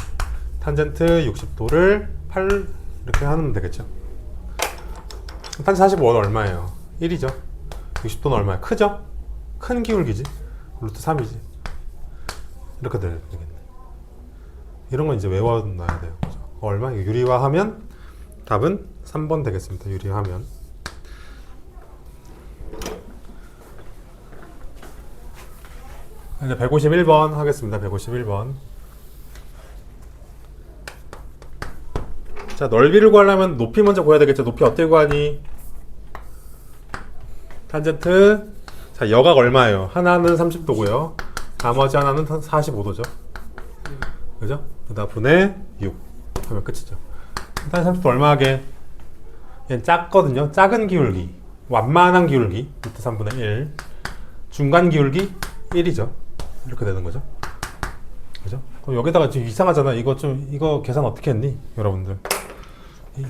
탄젠트 60도를 8 이렇게 하면 되겠죠. 탄젠트 45는 얼마예요? 1이죠. 60도는 얼마야? 크죠? 큰 기울기지. 루트 3이지. 이렇게 되겠네. 이런 건 이제 외워놔야 돼요. 그죠? 얼마? 유리화하면 답은 3번 되겠습니다. 유리화하면. 이제 151번 하겠습니다. 151번. 자, 넓이를 구하려면 높이 먼저 구해야 되겠죠. 높이 어떻게 구하니? 탄젠트. 자, 여각 얼마예요? 하나는 30도고요. 나머지 하나는 45도죠. 그죠? 그다음 분의 6 하면 끝이죠. 탄젠트 30도 얼마 하게? 얘는 작거든요. 작은 기울기, 완만한 기울기 루트 3분의 1, 중간 기울기 1이죠. 이렇게 되는 거죠. 그죠? 그럼 여기다가 지금 이상하잖아. 이거 계산 어떻게 했니? 여러분들.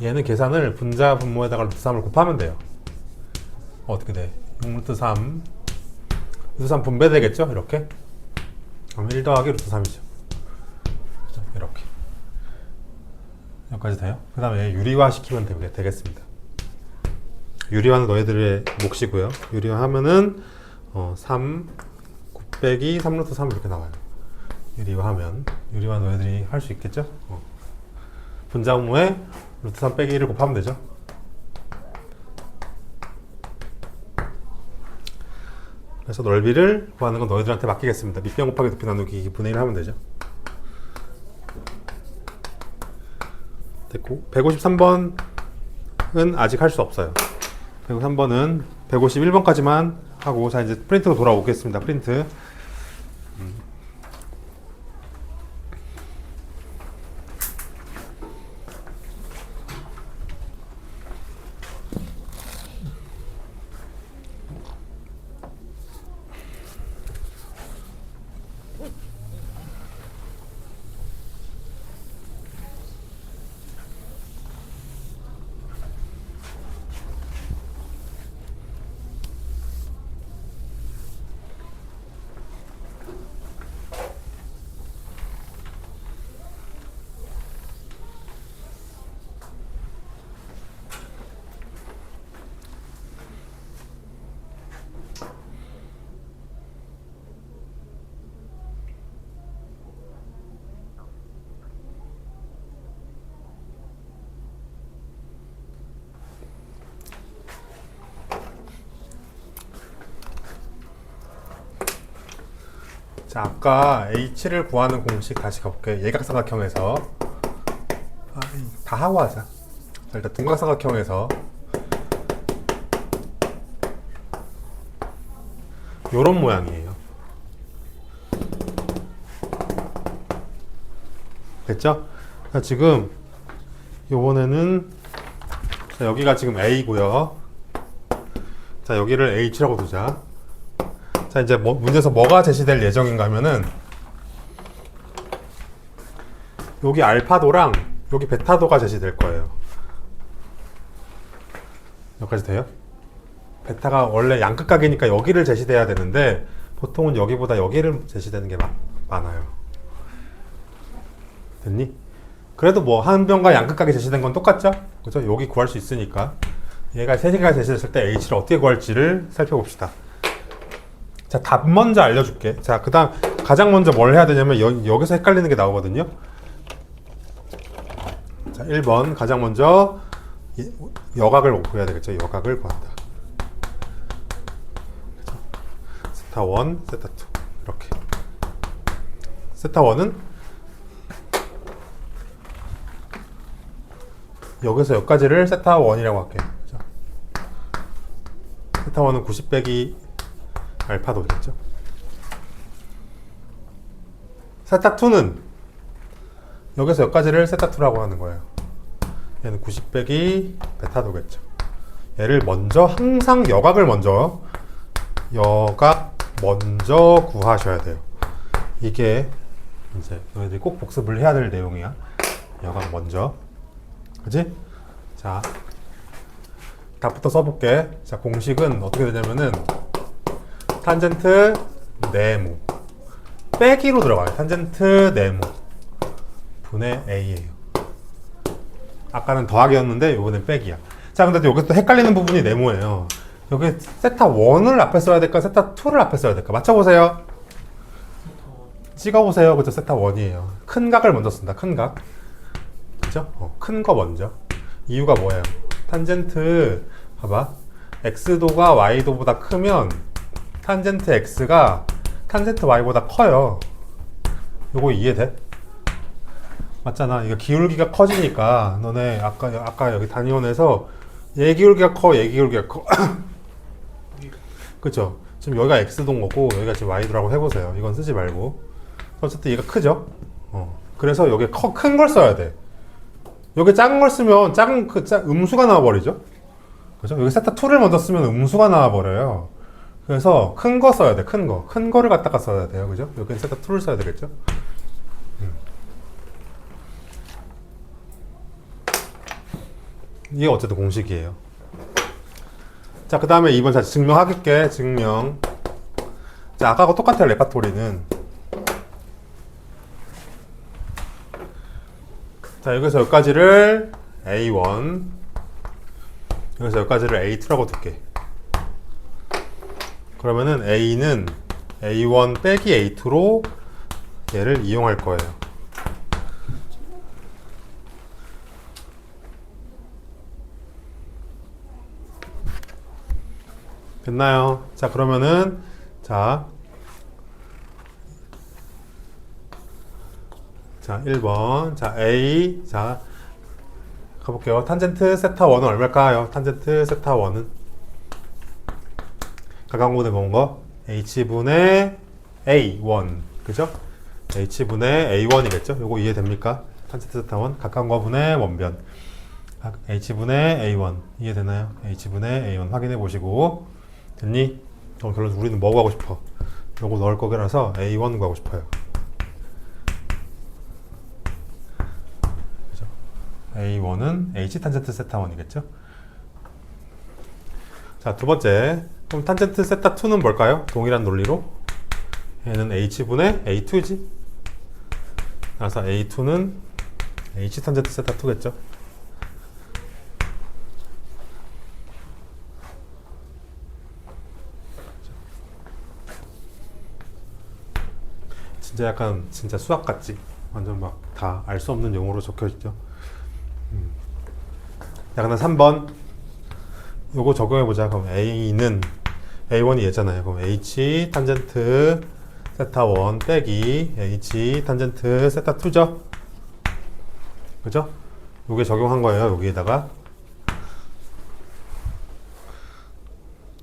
얘는 계산을 분자 분모에다가 루트 3을 곱하면 돼요. 어떻게 돼? 6 루트 3 루트 3 분배되겠죠? 이렇게. 그럼 1 더하기 루트 3이죠. 이렇게. 여기까지 돼요? 그 다음에 유리화 시키면 되겠습니다. 유리화는 너희들의 몫이고요. 유리화 하면은 3 곱빼기 3루트 3 이렇게 나와요. 유리화 하면 유리화 너희들이 할 수 있겠죠? 분자분모에 루트 3 빼기 1을 곱하면 되죠. 그래서 넓이를 구하는 건 너희들한테 맡기겠습니다. 밑변 곱하기 높이 나누기 분의 1 하면 되죠. 됐고 153번은 아직 할 수 없어요. 153번은 151번까지만 하고 자 이제 프린트로 돌아오겠습니다. 프린트 자 아까 H를 구하는 공식 다시 가볼게요. 예각삼각형에서 다 하고 하자. 자, 일단 둔각삼각형에서 요런 모양이에요. 됐죠? 자, 지금 요번에는 자, 여기가 지금 A고요. 자 여기를 H라고 두자. 자 이제 문제에서 뭐가 제시될 예정인가 하면은 여기 알파도랑 여기 베타도가 제시될 거예요. 여기까지 돼요? 베타가 원래 양끝각이니까 여기를 제시돼야 되는데 보통은 여기보다 여기를 제시되는 게 많아요. 됐니? 그래도 뭐 한 변과 양끝각이 제시된 건 똑같죠? 그죠? 여기 구할 수 있으니까 얘가 세 개가 제시됐을 때 H를 어떻게 구할지를 살펴봅시다. 자, 답 먼저 알려줄게. 자, 그 다음 가장 먼저 뭘 해야 되냐면 여기서 헷갈리는 게 나오거든요. 자, 1번 가장 먼저 여각을 구해야 되겠죠. 여각을 구한다. 세타 1, 세타 2 이렇게. 세타 1은 여기서 여기까지를 세타 1이라고 할게요. 자, 세타 1은 90 빼기 알파도겠죠. 세타 2는 여기서 여기까지를 세타 2라고 하는 거예요. 얘는 90 빼기 베타도겠죠. 얘를 먼저 항상 여각 먼저 구하셔야 돼요. 이게 이제 너희들이 꼭 복습을 해야 될 내용이야. 여각 먼저. 그지? 자, 답부터 써볼게. 자, 공식은 어떻게 되냐면은 탄젠트 네모 빼기로 들어가요. 탄젠트 네모 분의 A예요. 아까는 더하기였는데 이번엔 빼기야. 자, 근데 여기서 또 헷갈리는 부분이 네모예요. 여기 세타 1을 앞에 써야 될까? 세타 2를 앞에 써야 될까? 맞춰보세요. 찍어보세요. 그죠? 세타 1이에요. 큰 각을 먼저 쓴다. 큰 각. 그죠? 큰 거 먼저. 이유가 뭐예요? 탄젠트 봐봐. x도가 y도보다 크면 탄젠트 x가 탄젠트 y보다 커요. 요거 이해돼? 맞잖아. 이거 기울기가 커지니까 너네 아까 여기 단위원에서 얘 기울기가 커, 얘 기울기가 커. 그쵸? 지금 여기가 x도인 거고 여기가 지금 y도라고 해보세요. 이건 쓰지 말고. 어쨌든 얘가 크죠? 그래서 여기 큰 걸 써야 돼. 여기 작은 걸 쓰면 음수가 나와버리죠? 그죠? 여기 세타 2를 먼저 쓰면 음수가 나와버려요. 그래서 큰 거 써야 돼. 큰 거. 큰 거를 갖다가 써야 돼요. 그죠? 여기는 세타 2를 써야 되겠죠? 이게 어쨌든 공식이에요. 자, 그 다음에 2번 다시 증명하겠게. 증명. 자, 아까하고 똑같아요. 레파토리는. 자, 여기서 여기까지를 A1. 여기서 여기까지를 A2라고 둘게. 그러면은 A는 A1 빼기 A2로 얘를 이용할 거예요. 됐나요? 자, 그러면은 자 1번. 자, A. 자, 가볼게요. 탄젠트 세타 1은 얼마일까요? 탄젠트 세타 1은 각각분의 뭔 거? H분의 A1. 그죠? H분의 A1이겠죠? 요거 이해됩니까? 탄젠트 세타 1 각각분의 원변. H분의 A1. 이해되나요? H분의 A1 확인해 보시고. 됐니? 결론 우리는 뭐 구하고 싶어? 요거 넣을 거라서 A1 구하고 싶어요. 그죠? A1은 H 탄젠트 세타 1이겠죠? 자, 두 번째. 그럼 탄젠트 세타 2는 뭘까요? 동일한 논리로 얘는 H분의 A2지. 그래서 A2는 H 탄젠트 세타 2겠죠? 진짜 약간 진짜 수학 같지? 완전 막 다 알 수 없는 용어로 적혀 있죠. 자, 그다음 3번. 요거 적용해 보자. 그럼 A는 A1이 얘잖아요. 그럼 H 탄젠트 세타 1 빼기 H 탄젠트 세타 2죠. 그죠? 요게 적용한 거예요. 여기에다가.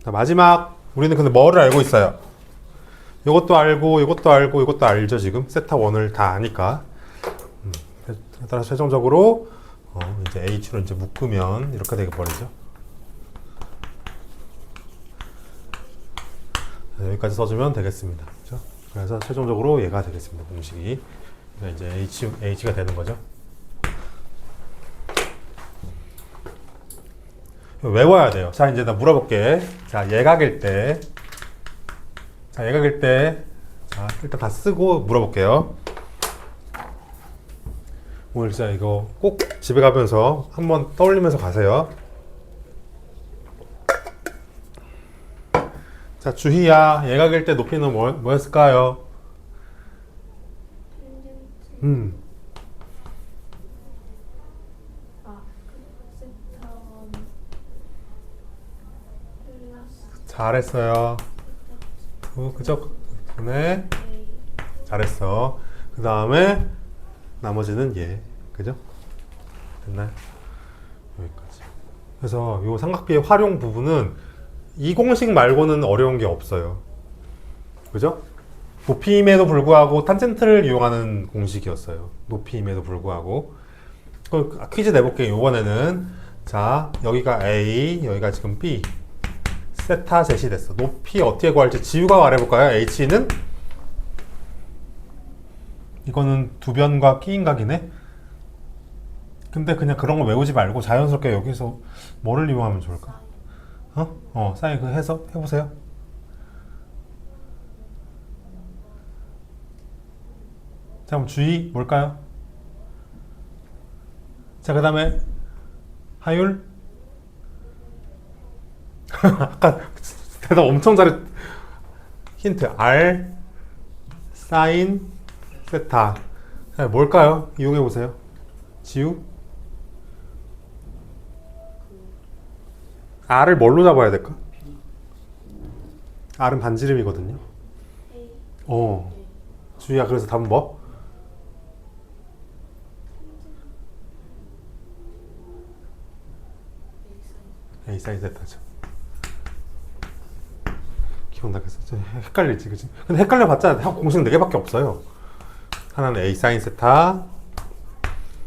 자, 마지막. 우리는 근데 뭐를 알고 있어요? 요것도 알고, 요것도 알고, 요것도 알죠, 지금? 세타 1을 다 아니까. 따라서 최종적으로, 이제 H로 이제 묶으면 이렇게 되어버리죠. 여기까지 써주면 되겠습니다. 그렇죠? 그래서 최종적으로 얘가 되겠습니다, 공식이. 그러니까 이제 H가 되는 거죠. 외워야 돼요. 자, 이제 나 물어볼게. 자, 예각일 때. 자, 예각일 때. 자, 일단 다 쓰고 물어볼게요. 오늘 진짜 이거 꼭 집에 가면서 한번 떠올리면서 가세요. 자, 주희야. 예각일 때 높이는 뭐였을까요? 잘했어요. 그죠? 네. 잘했어. 그 다음에 나머지는 얘. 그죠? 됐나요? 여기까지. 그래서 이 삼각비의 활용 부분은 이 공식 말고는 어려운 게 없어요. 그죠? 높이임에도 불구하고 탄젠트를 이용하는 공식이었어요. 높이임에도 불구하고. 퀴즈 내볼게요. 이번에는. 자, 여기가 A, 여기가 지금 B. 세타 셋이 됐어. 높이 어떻게 구할지 지우가 말해볼까요? H는? 이거는 두 변과 끼인각이네? 근데 그냥 그런 거 외우지 말고 자연스럽게 여기서 뭐를 이용하면 좋을까? 사인 해서 해보세요. 자, 그럼 주의 뭘까요? 자, 그 다음에 하율? 아까 대답 엄청 잘했. 힌트 R 사인 세타. 뭘까요? 이용해 보세요. 지우. R을 뭘로 잡아야 될까? R은 반지름이거든요. 주희야, 그래서 답은 뭐? A 사인 세타죠. 기억나겠어. 헷갈리지, 그치? 근데 헷갈려봤자 공식 4개밖에 없어요. 하나는 A 사인 세타,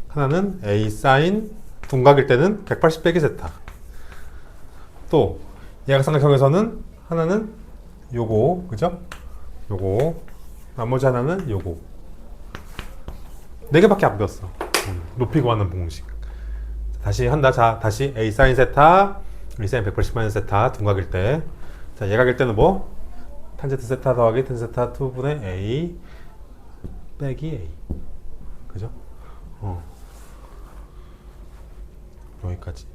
하나는 A 사인 둔각일 때는 180 빼기 세타. 또 예각삼각형에서는 하나는 요거, 그죠? 요거, 나머지 하나는 요거. 4개밖에 안 배웠어. 높이 구하는 공식. 다시 한다. 자, 다시 A 사인 세타, A 사인 180 마이너스 세타 둔각일 때. 자, 예각일 때는 뭐? 탄젠트 세타 더하기 탄젠트 세타 2분의 A 빼기 A. 그죠? 여기까지.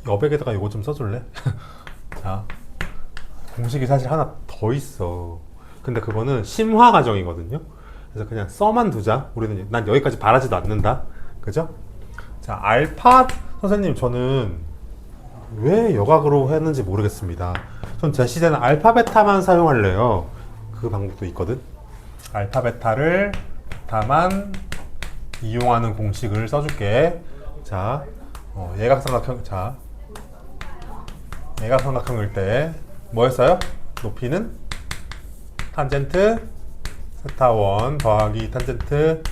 여백에다가 이거 좀 써줄래? 자, 공식이 사실 하나 더 있어. 근데 그거는 심화 과정이거든요. 그래서 그냥 써만 두자. 우리는 난 여기까지 바라지도 않는다. 그죠? 자, 알파 선생님, 저는 왜 여각으로 했는지 모르겠습니다. 전 제 시대는 알파 베타만 사용할래요. 그 방법도 있거든. 알파 베타를 다만 이용하는 공식을 써줄게. 자, 예각삼각형. 자, 예각삼각형일 때 뭐였어요? 높이는 탄젠트 세타 1 더하기 탄젠트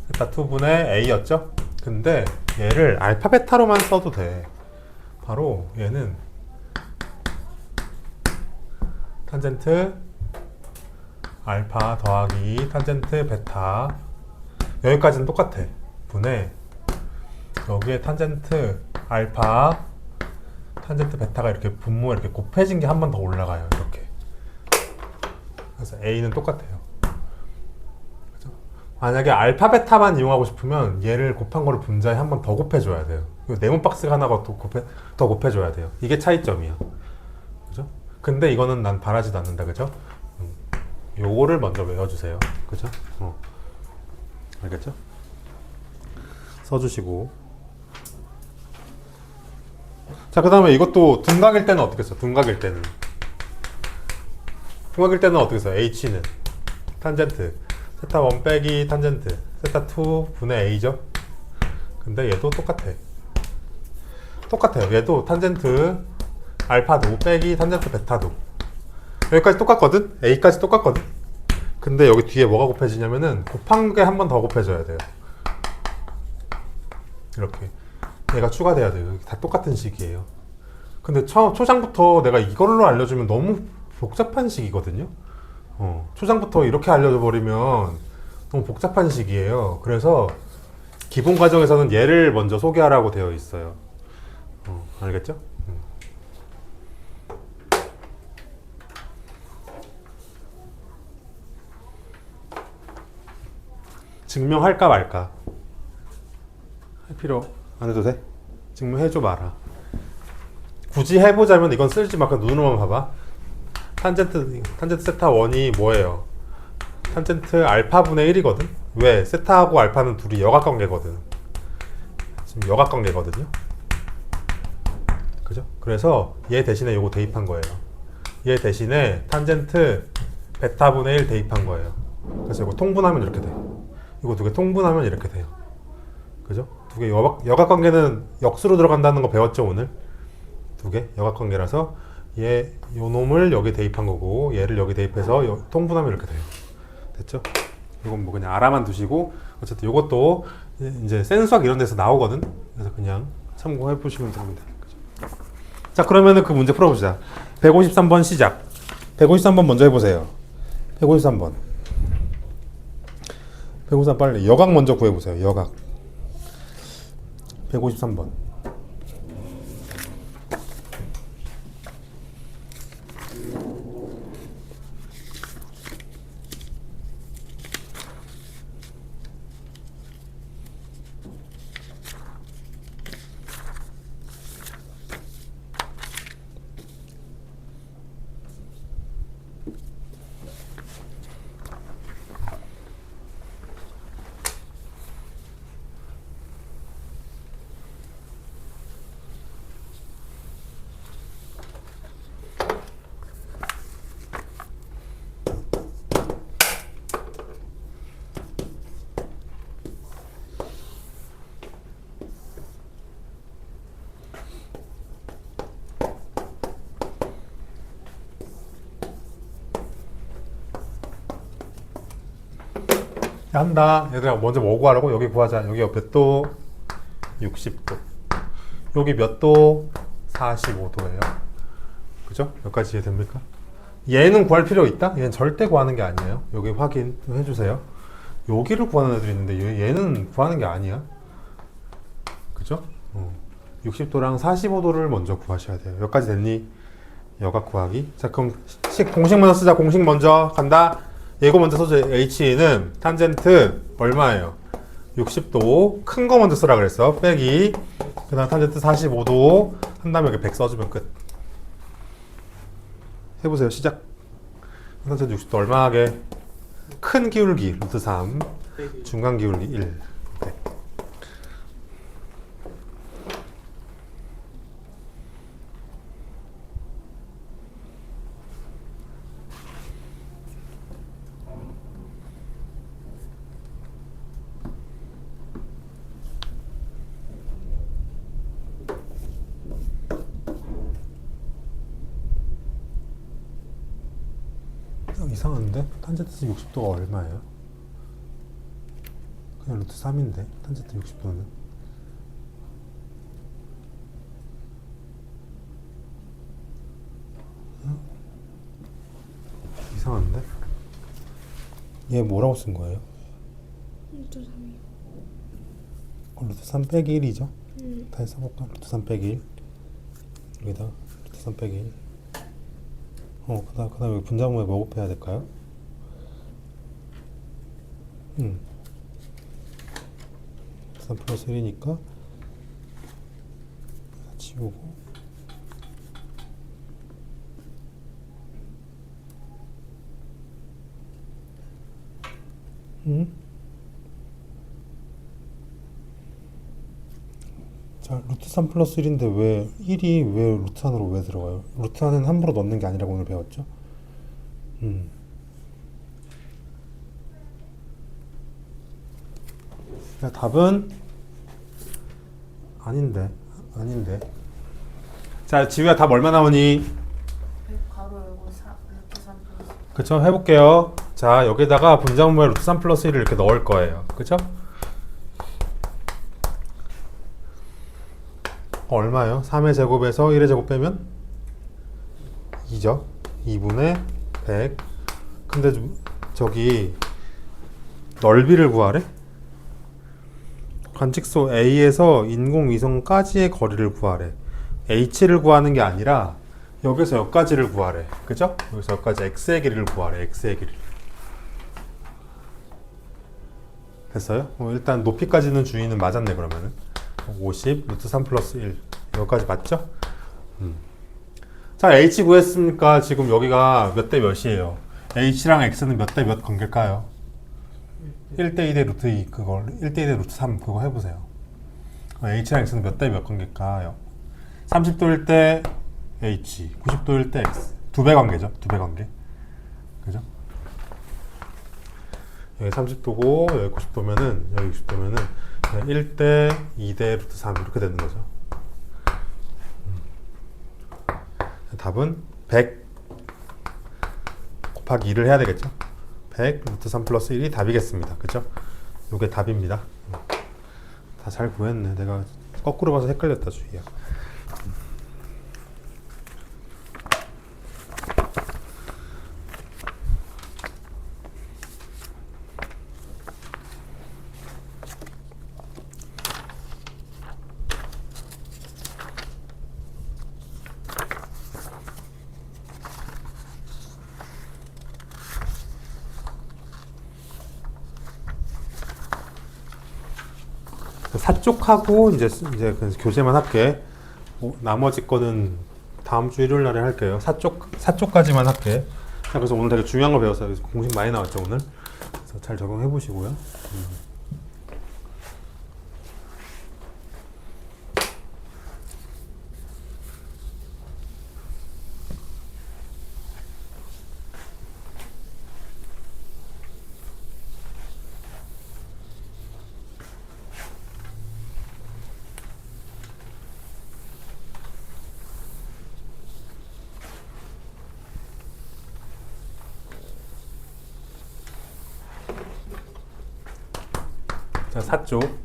세타 2분의 a였죠? 근데 얘를 알파 베타로만 써도 돼. 바로 얘는 탄젠트 알파 더하기 탄젠트 베타, 여기까지는 똑같아. 분의 여기에 탄젠트 알파 탄젠트 베타가 이렇게 분모에 이렇게 곱해진 게 한 번 더 올라가요. 이렇게. 그래서 a는 똑같아요. 그죠? 만약에 알파 베타만 이용하고 싶으면 얘를 곱한 거를 분자에 한 번 더 곱해줘야 돼요. 네모 박스가 하나가 더 곱해줘야 돼요. 이게 차이점이야. 그죠? 근데 이거는 난 바라지도 않는다. 그죠? 요거를 먼저 외워주세요. 그죠? 알겠죠? 써주시고. 자, 그 다음에 이것도 둔각일 때는 어떻게 써? 둔각일 때는 어떻게 써? h는 탄젠트 세타 1 빼기 탄젠트 세타 2 분의 a죠? 근데 얘도 똑같아요. 얘도 탄젠트 알파도 빼기 탄젠트 베타도 여기까지 똑같거든? a까지 똑같거든? 근데 여기 뒤에 뭐가 곱해지냐면은 곱한 게 한 번 더 곱해져야 돼요. 이렇게 얘가 추가돼야 돼요. 다 똑같은 식이에요. 근데 초장부터 내가 이걸로 알려주면 너무 복잡한 식이거든요. 초장부터 이렇게 알려줘 버리면 너무 복잡한 식이에요. 그래서 기본 과정에서는 얘를 먼저 소개하라고 되어 있어요. 알겠죠? 증명할까 말까? 할 필요 안 해도 돼? 증명해줘 마라. 굳이 해보자면 이건 쓸지 마. 그냥 눈으로만 봐봐. 탄젠트 세타 1이 뭐예요? 탄젠트 알파분의 1이거든? 왜? 세타하고 알파는 둘이 여각관계거든. 지금 여각관계거든요? 그죠? 그래서 얘 대신에 요거 대입한 거예요. 얘 대신에 탄젠트 베타분의 1 대입한 거예요. 그래서 이거 통분하면 이렇게 돼요. 이거 두 개 통분하면 이렇게 돼요. 그죠? 두 개 여각관계는 역수로 들어간다는 거 배웠죠, 오늘? 두 개 여각관계라서 요 놈을 여기 대입한 거고 얘를 여기 대입해서 통분하면 이렇게 돼요. 됐죠? 이건 뭐 그냥 알아만 두시고, 어쨌든 이것도 이제 센수학 이런 데서 나오거든. 그래서 그냥 참고해 보시면 됩니다. 그죠? 자, 그러면은 그 문제 풀어보자. 153번 시작. 153번 먼저 해보세요. 153번. 153 빨리 여각 먼저 구해보세요. 여각. 153번. 한다. 얘들아, 먼저 뭐 구하라고? 여기 구하자. 여기 몇 도? 60도. 여기 몇 도? 45도예요. 그죠? 여기까지 이해됩니까? 얘는 구할 필요 있다? 얘는 절대 구하는 게 아니에요. 여기 확인 좀 해주세요. 여기를 구하는 애들이 있는데 얘는 구하는 게 아니야. 그죠? 60도랑 45도를 먼저 구하셔야 돼요. 여기까지 됐니? 여각 구하기. 자, 그럼 공식 먼저 쓰자. 공식 먼저 간다. 이거 먼저 써줘. H는 탄젠트 얼마예요? 60도 큰 거 먼저 쓰라 그랬어. 빼기 그 다음 탄젠트 45도 한 다음에 여기 100 써주면 끝. 해보세요. 시작. 탄젠트 60도 얼마 하게? 큰 기울기 루트 3, 중간 기울기 1. 오케이. 이상한데? 탄젠트 60도가 얼마예요? 그냥 루트 3인데 탄젠트 60도는 이상한데? 얘 뭐라고 쓴 거예요? 루트 3이요. 루트 3 빼기 1이죠? 다시 써볼까? 루트 3 빼기 1 여기다 루트 3 빼기 1 그 다음에 여기 분자분모에 뭐 곱해야 될까요? 루트 3 플러스 1이니까 지우고 자, 루트 3 플러스 1인데 왜 1이 왜 루트 안으로 왜 들어가요? 루트 안에는 함부로 넣는 게 아니라고 오늘 배웠죠? 야, 답은 아닌데. 자, 지우야 답 얼마 나오니? 100 가로 열고 루트 3 플러스. 그쵸? 해볼게요. 자, 여기다가 분자분모에 루트 3 플러스 1을 이렇게 넣을 거예요. 그쵸? 얼마예요? 3의 제곱에서 1의 제곱 빼면 2죠. 2분의 100. 근데 저기 넓이를 구하래? 관측소 A에서 인공위성까지의 거리를 구하래. H를 구하는 게 아니라 여기서 여기까지를 구하래. 그죠? 여기서 여기까지 X의 길이를 구하래. X의 길이. 됐어요? 일단 높이까지는 주의는 맞았네. 그러면은 50 루트 3 플러스 1 여기까지 맞죠? 자, H 구했으니까 지금 여기가 몇 대 몇이에요? H랑 X는 몇 대 몇 관계일까요? 1대 2대 루트 2 그걸 1대 2대 루트 3 그거 해보세요. H랑 X는 몇 대 몇 관계일까요? 30도일 때 H, 90도일 때 X. 두 배 관계죠. 두 배 관계. 그죠? 여기 30도고 여기 90도면은 여기 60도면은 1대 2대 루트 3 이렇게 되는 거죠. 답은 100 곱하기 2를 해야 되겠죠. 100 루트 3 플러스 1이 답이겠습니다. 그죠? 요게 답입니다. 다 잘 구했네. 내가 거꾸로 봐서 헷갈렸다 주희야. 사쪽하고 이제 교재만 할게. 나머지 거는 다음 주 일요일 날에 할게요. 사쪽까지만 할게. 그래서 오늘 되게 중요한 거 배웠어요. 공식 많이 나왔죠 오늘. 그래서 잘 적용해 보시고요. 자, 4쪽.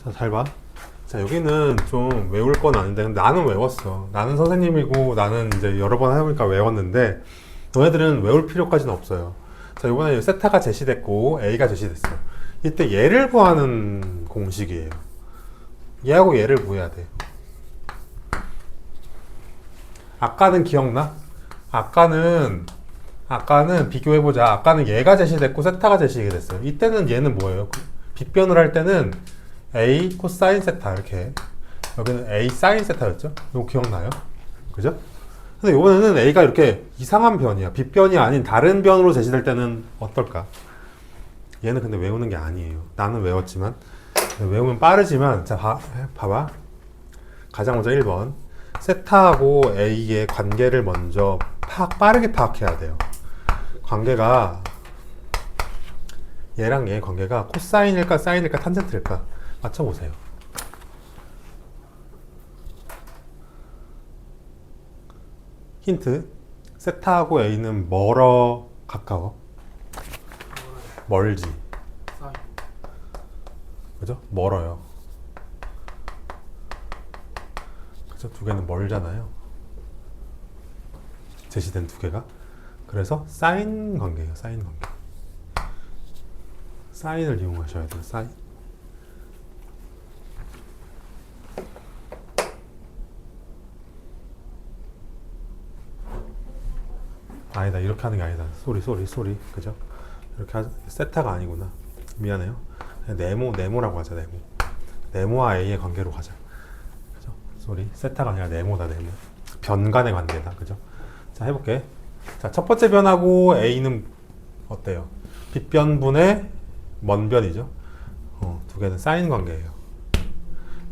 자, 잘 봐. 자, 여기는 좀 외울 건 아닌데, 근데 나는 외웠어. 나는 선생님이고, 나는 이제 여러 번 해보니까 외웠는데, 너네들은 외울 필요까지는 없어요. 자, 이번에 세타가 제시됐고, A가 제시됐어요. 이때 얘를 구하는 공식이에요. 얘하고 얘를 구해야 돼. 아까는 기억나? 아까는 아까는 비교해보자. 아까는 얘가 제시됐고 세타가 제시가 됐어요. 이때는 얘는 뭐예요? 빗변을 할 때는 A 코사인 세타 이렇게, 여기는 A 사인 세타였죠? 이거 기억나요? 그죠? 근데 이번에는 A가 이렇게 이상한 변이야. 빗변이 아닌 다른 변으로 제시될 때는 어떨까? 얘는 근데 외우는 게 아니에요. 나는 외웠지만 외우면 빠르지만, 자 봐봐. 가장 먼저 1번 세타하고 A의 관계를 먼저 빠르게 파악해야 돼요. 관계가 얘랑 얘의 관계가 코사인일까 사인일까 탄젠트일까 맞춰보세요. 힌트. 세타하고 A는 멀어 가까워? 멀지. 그죠? 멀어요. 그죠? 두 개는 멀잖아요. 제시된 두 개가. 그래서 사인 관계예요. 사인 관계. 사인을 이용하셔야 돼요. 사인. 아니다. 이렇게 하는 게 아니다. 쏘리. 그죠? 이렇게 세타가 아니구나. 미안해요. 네모라고 하자. 네모와 A의 관계로 가자. 그죠? 쏘리. 세타가 아니라 네모다. 변 간의 관계다. 그죠? 자, 해볼게. 자, 첫 번째 변하고 A는 어때요? 빗변분의 먼 변이죠. 두 개는 사인 관계예요.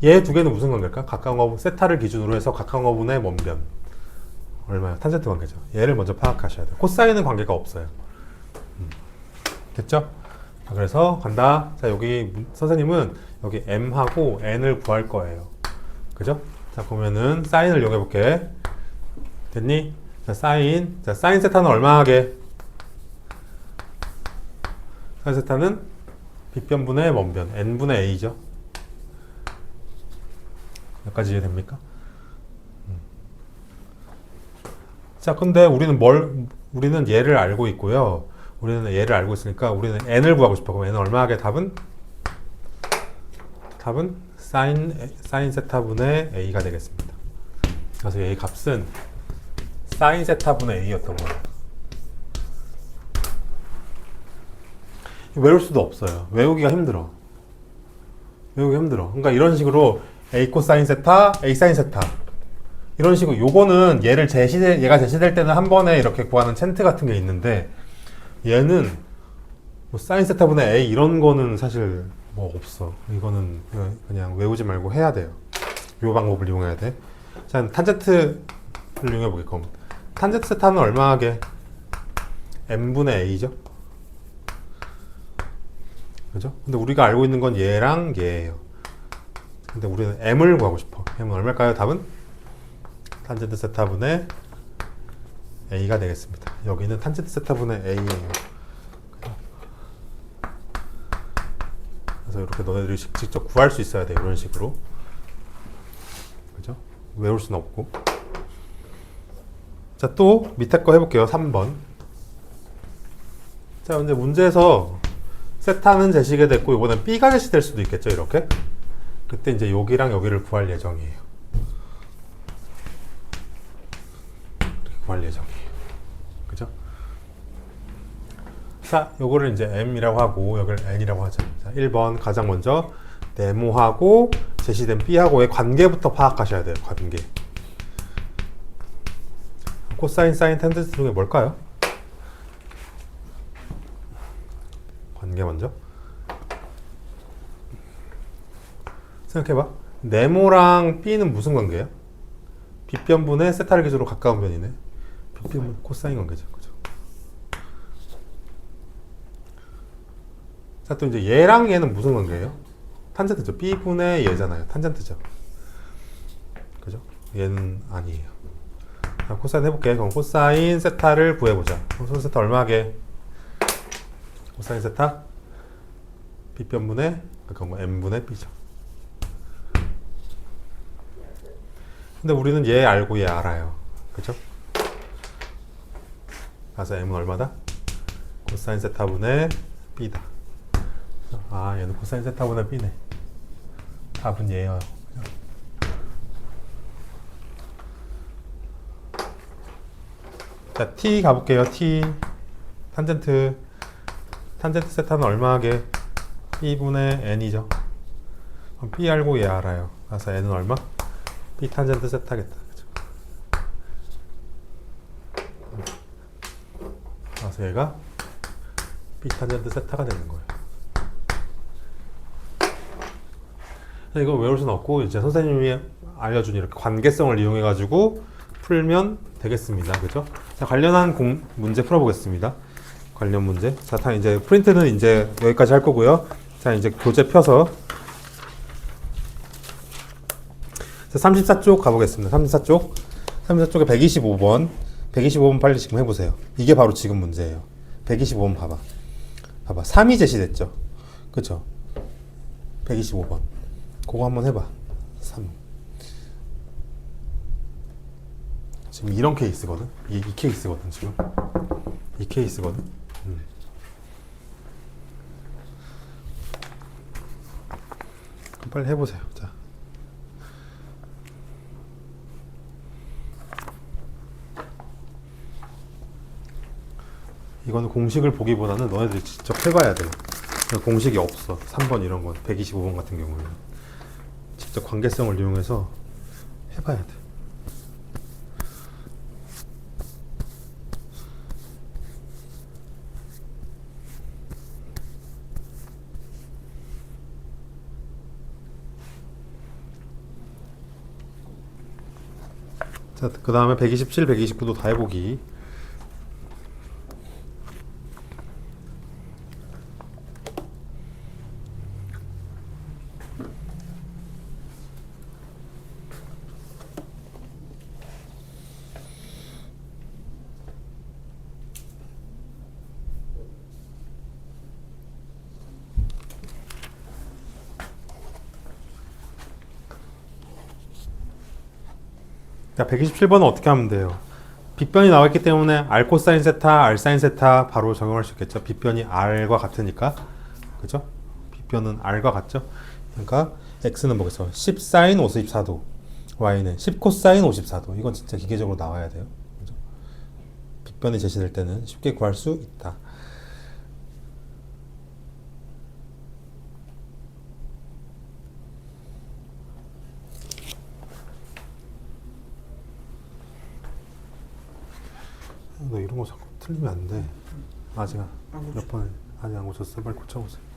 얘 두 개는 무슨 관계일까? 가까운 거, 세타를 기준으로 해서 가까운 거분의 먼 변. 얼마야? 탄젠트 관계죠. 얘를 먼저 파악하셔야 돼요. 코사인은 관계가 없어요. 됐죠? 자, 그래서 간다. 자, 여기 선생님은 여기 m하고 n을 구할 거예요. 그죠? 자, 보면은 사인을 이용해 볼게. 됐니? 자, 사인 세타는 얼마 하게? 사인 세타는 빗변분의 먼변 n분의 a죠. 여기까지 이해됩니까? 자, 근데 우리는 얘를 알고 있고요. 우리는 얘를 알고 있으니까 우리는 n을 구하고 싶어. 그럼 n은 얼마 하게? 답은 사인 세타분의 a가 되겠습니다. 그래서 얘의 값은 사인 세타분의 a였던 거예요. 외울 수도 없어요. 외우기가 힘들어. 그러니까 이런 식으로 a 코사인 세타, a 사인 세타 이런 식으로. 요거는 얘가 제시될 때는 한 번에 이렇게 구하는 챈트 같은 게 있는데, 얘는 뭐 사인 세타분의 a 이런 거는 사실 뭐 없어. 이거는 그냥 외우지 말고 해야 돼요. 요 방법을 이용해야 돼. 자, 탄젠트를 이용해 보게. 그럼 탄젠트 세타는 얼마 하게? m분의 a죠. 그죠? 근데 우리가 알고 있는 건 얘랑 얘예요. 근데 우리는 m을 구하고 싶어. m은 얼마일까요? 답은 탄젠트 세타분의 a가 되겠습니다. 여기는 탄젠트 세타분의 a예요. 그래서 이렇게 너네들이 직접 구할 수 있어야 돼. 이런 식으로. 그죠? 외울 수는 없고. 자, 또 밑에 거 해볼게요. 3번. 자, 이제 문제에서 세타는 제시가 됐고, 이번엔 b가 제시될 수도 있겠죠. 이렇게. 그때 이제 여기랑 여기를 구할 예정이에요. 이렇게 구할 예정이에요. 그죠? 자, 요거를 이제 m이라고 하고 여기를 n이라고 하죠. 자, 1번 가장 먼저 네모하고 제시된 b하고의 관계부터 파악하셔야 돼요. 관계. 코사인, 사인, 탄젠트 중에 뭘까요? 관계 먼저 생각해봐. 네모랑 b는 무슨 관계야? 빗변분의 세타를 기준으로 가까운 변이네. 빗변분 코사인 관계죠. 그죠? 자, 또 이제 얘랑 얘는 무슨 관계예요? 탄젠트죠. b분의 얘잖아요. 탄젠트죠. 그죠? 얘는 아니에요. 자, 코사인 해볼게. 그럼 코사인 세타를 구해보자. 코사인 세타 얼마 하게? 코사인 세타 b변분의 그건 m분의 b죠. 근데 우리는 얘 알고 얘 알아요. 그죠? 그래서 m은 얼마다? 코사인 세타분의 b다. 아, 얘는 코사인 세타분의 b네. 답은 얘예요. 자, t 가볼게요. t 탄젠트 세타는 얼마 하게? B분의 N이죠. 그럼 B 알고 얘 알아요. 그래서 N은 얼마? B 탄젠트 세타겠다. 그죠? 그래서 얘가 B 탄젠트 세타가 되는 거예요. 이거 외울 수는 없고 이제 선생님이 알려준 이렇게 관계성을 이용해 가지고 풀면 되겠습니다. 그죠? 자, 관련한 문제 풀어보겠습니다. 관련 문제. 자, 이제 프린트는 이제 여기까지 할 거고요. 자, 이제 교재 펴서 자, 34쪽 가보겠습니다. 34쪽에 125번. 125번 빨리 지금 해보세요. 이게 바로 지금 문제예요. 125번 봐봐. 3이 제시됐죠? 그쵸? 125번. 그거 한번 해봐. 3. 지금 이런 케이스거든? 이 케이스거든, 지금. 이 케이스거든? 그럼 빨리 해보세요. 자. 이거는 공식을 보기보다는 너네들이 직접 해봐야 돼. 공식이 없어. 3번 이런 건. 125번 같은 경우는. 직접 관계성을 이용해서 해봐야 돼. 자, 그 다음에 127, 129도 다 해보기. 자, 127번은 어떻게 하면 돼요? 빗변이 나왔기 때문에 R 코사인 세타, R 사인 세타 바로 적용할 수 있겠죠. 빗변이 R과 같으니까. 그죠? 빗변은 R과 같죠? 그러니까 X는 뭐겠어? 10 사인 54도, Y는 10 코사인 54도. 이건 진짜 기계적으로 나와야 돼요. 그죠? 빗변이 제시될 때는 쉽게 구할 수 있다. 너 이런 거 자꾸 틀리면 안 돼. 아직 몇 번 아직 안 고쳤어. 빨리 고쳐보세요.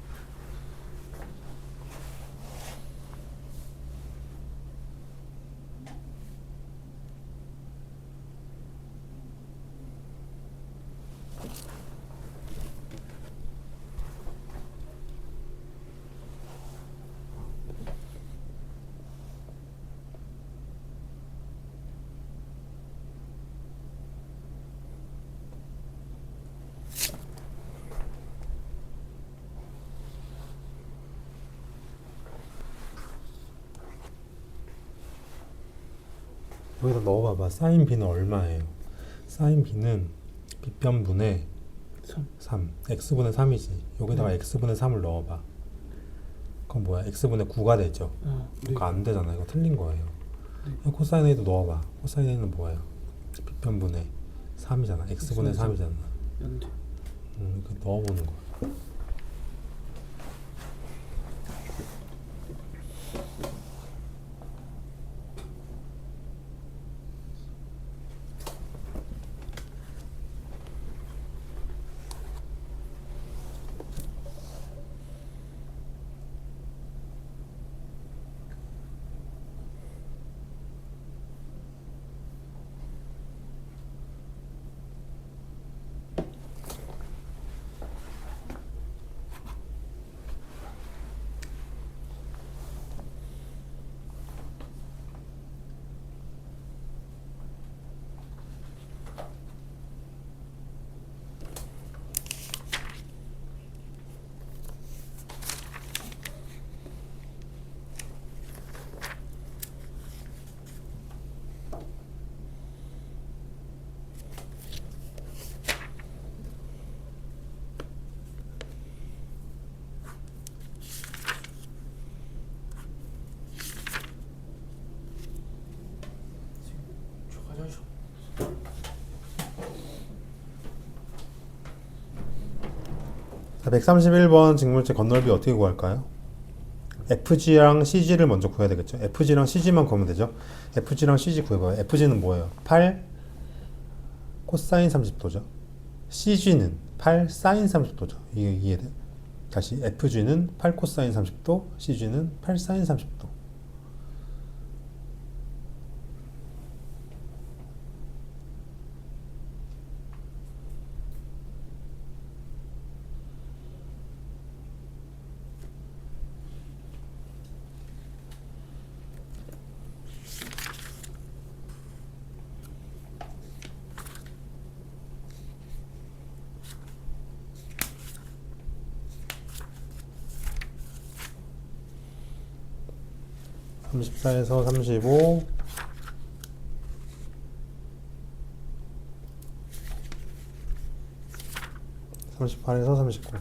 여기다 넣어봐봐. 사인 B는 얼마예요? 사인 B는 빗변분의 3. X분의 3이지. 여기다가 X분의 3을 넣어봐. 그럼 뭐야? X분의 9가 되죠? 그러니까 안 되잖아. 이거 틀린 거예요. 코사인 A도 넣어봐. 코사인 A는 뭐예요? 빗변분의 3이잖아. X분의 3이잖아. 이렇게 넣어보는 거야. 자, 131번 직물체 건널비 어떻게 구할까요? FG랑 CG를 먼저 구해야 되겠죠. FG랑 CG만 구하면 되죠. FG랑 CG 구해봐요. FG는 뭐예요? 8 코사인 30도죠. CG는 8 사인 30도죠. 이게 이해돼? 다시 FG는 8 코사인 30도, CG는 8 사인 30도. (34에서 35) (38에서 39)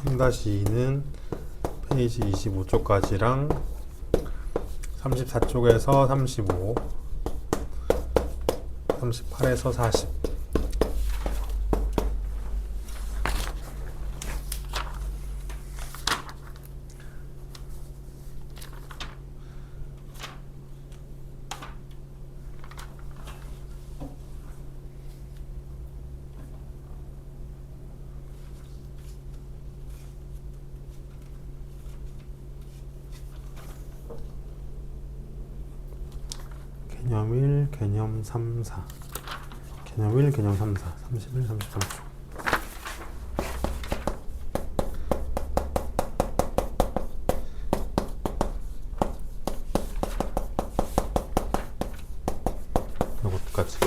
(3-2는) 페이지 25쪽까지랑 34쪽에서 35, 38에서 40. 개념 1, 개념 3, 4. 개념 1, 개념 3, 4. 31, 33초. 요것까지.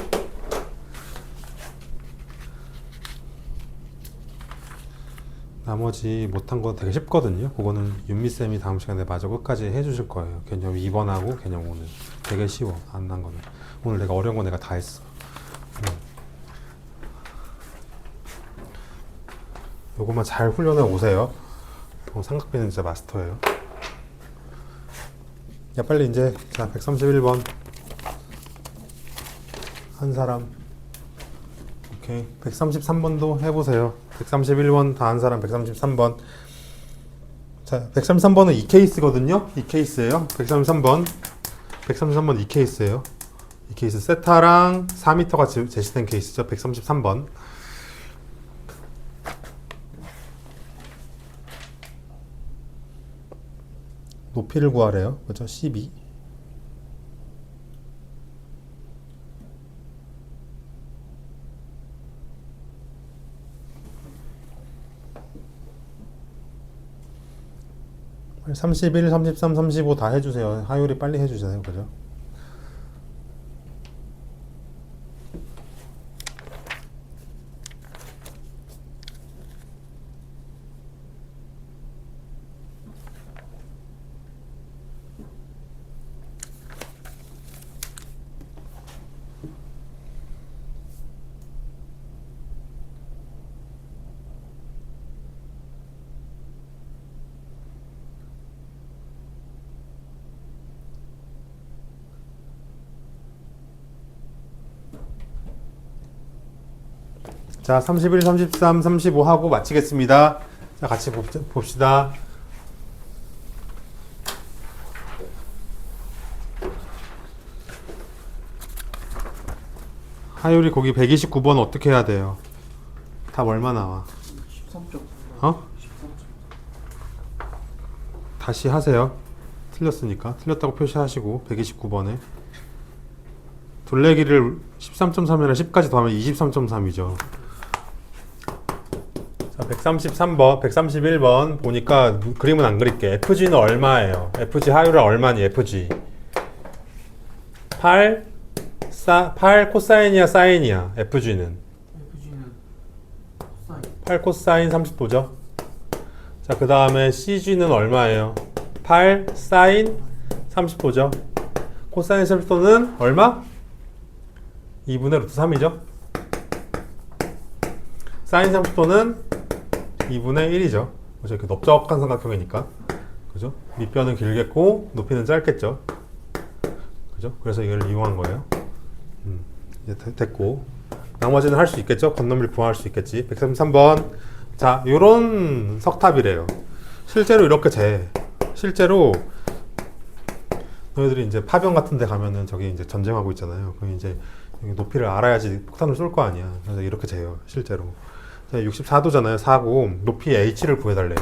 나머지 못한 거 되게 쉽거든요. 그거는 윤미쌤이 다음 시간에 마저 끝까지 해주실 거예요. 개념 2번하고 개념 5는 되게 쉬워. 안 난 거는. 오늘 내가 어려운 거 내가 다 했어. 요것만 잘 훈련해 오세요. 삼각비는 진짜 마스터예요. 야, 빨리 이제 자 131번 한 사람. 오케이. 133번도 해보세요. 131번 다 한 사람. 133번. 자, 133번은 이 케이스거든요. 이 케이스예요. 133번. 133번 이 케이스예요. 이 케이스 세타랑 4m가 제시된 케이스죠. 133번. 높이를 구하래요. 그죠? 12. (31, 33, 35) 다 해주세요. 하율이 빨리 해주세요. 그죠? 자, 31, 33, 35 하고 마치겠습니다. 자, 같이 봅시다. 하율이 거기 129번 어떻게 해야 돼요? 답 얼마 나와? 13쪽. 어? 다시 하세요. 틀렸으니까. 틀렸다고 표시하시고 129번에 둘레길을 13.3이랑 10까지 더하면 23.3이죠. 자, 133번, 131번 보니까 그림은 안 그릴게. FG는 얼마예요? FG 하유라 얼마니? FG 8 코사인이야 사인이야? FG는 FG는 코사인 8 코사인 30도죠. 자, 그 다음에 CG는 얼마예요? 8 사인 30도죠. 코사인 30도는 얼마? 2분의 루트 3이죠. 사인 30도는 2분의 1이죠. 그죠? 이렇게 넓적한 삼각형이니까. 그죠? 밑변은 길겠고, 높이는 짧겠죠. 그죠? 그래서 이걸 이용한 거예요. 이제 됐고. 나머지는 할 수 있겠죠? 건너밀 구할 수 있겠지. 133번. 자, 요런 석탑이래요. 실제로 이렇게 실제로 너희들이 이제 파병 같은 데 가면은 저기 이제 전쟁하고 있잖아요. 그럼 이제 여기 높이를 알아야지 폭탄을 쏠 거 아니야. 그래서 이렇게 재요, 실제로. 자, 64도잖아요, 4고. 높이 h를 구해달래요.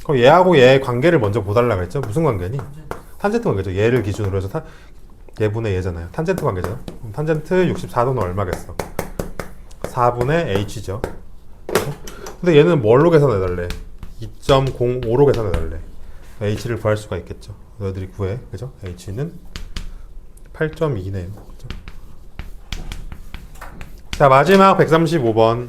그럼 얘하고 얘의 관계를 먼저 보달라고 했죠? 무슨 관계니? 탄젠트 관계죠. 얘를 기준으로 해서 얘분의 얘잖아요. 탄젠트 관계죠. 그럼 탄젠트 64도는 얼마겠어? 4분의 h죠. 근데 얘는 뭘로 계산해달래? 2.05로 계산해달래. h를 구할 수가 있겠죠. 너희들이 구해. 그죠? h는 8.2네요. 그죠? 자, 마지막 135번.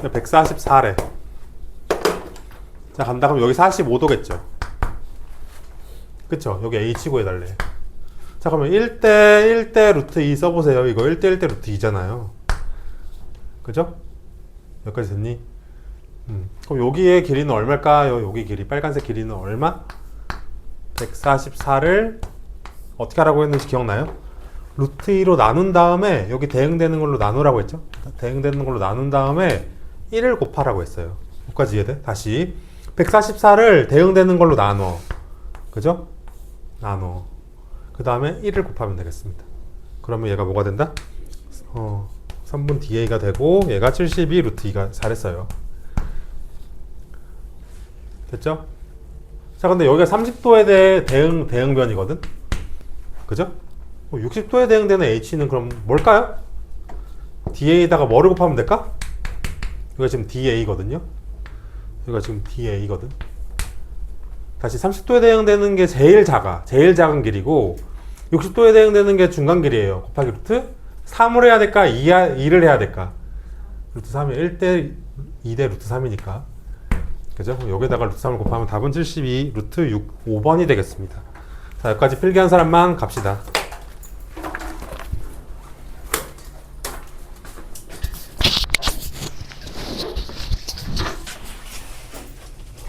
네, 144래. 자, 간다. 그럼 여기 45도겠죠. 그쵸? 여기 h 구해달래. 자, 그러면 1대 루트 2 써보세요. 이거 1대 루트 2잖아요. 그죠? 여기까지 됐니? 그럼 여기의 길이는 얼마일까요? 여기 길이, 빨간색 길이는 얼마? 144를 어떻게 하라고 했는지 기억나요? 루트 2로 나눈 다음에 여기 대응되는 걸로 나누라고 했죠? 대응되는 걸로 나눈 다음에 1을 곱하라고 했어요. 여기까지 이해돼? 다시 144를 대응되는 걸로 나눠. 그죠? 나눠. 그 다음에 1을 곱하면 되겠습니다. 그러면 얘가 뭐가 된다? 3분 DA가 되고 얘가 72 루트 2가 잘했어요. 됐죠? 자, 근데 여기가 30도에 대해 대응변이거든? 그죠? 60도에 대응되는 H는 그럼 뭘까요? DA에다가 뭐를 곱하면 될까? 여기가 지금 DA거든요? 여기가 지금 DA거든? 다시 30도에 대응되는 게 제일 작은 길이고 60도에 대응되는 게 중간 길이에요. 곱하기 루트 3을 해야 될까? 2를 해야 될까? 루트 3이 1대 2대 루트 3이니까. 그죠? 여기다가 루트 3을 곱하면 답은 72 루트 5번이 되겠습니다. 자, 여기까지 필기한 사람만 갑시다.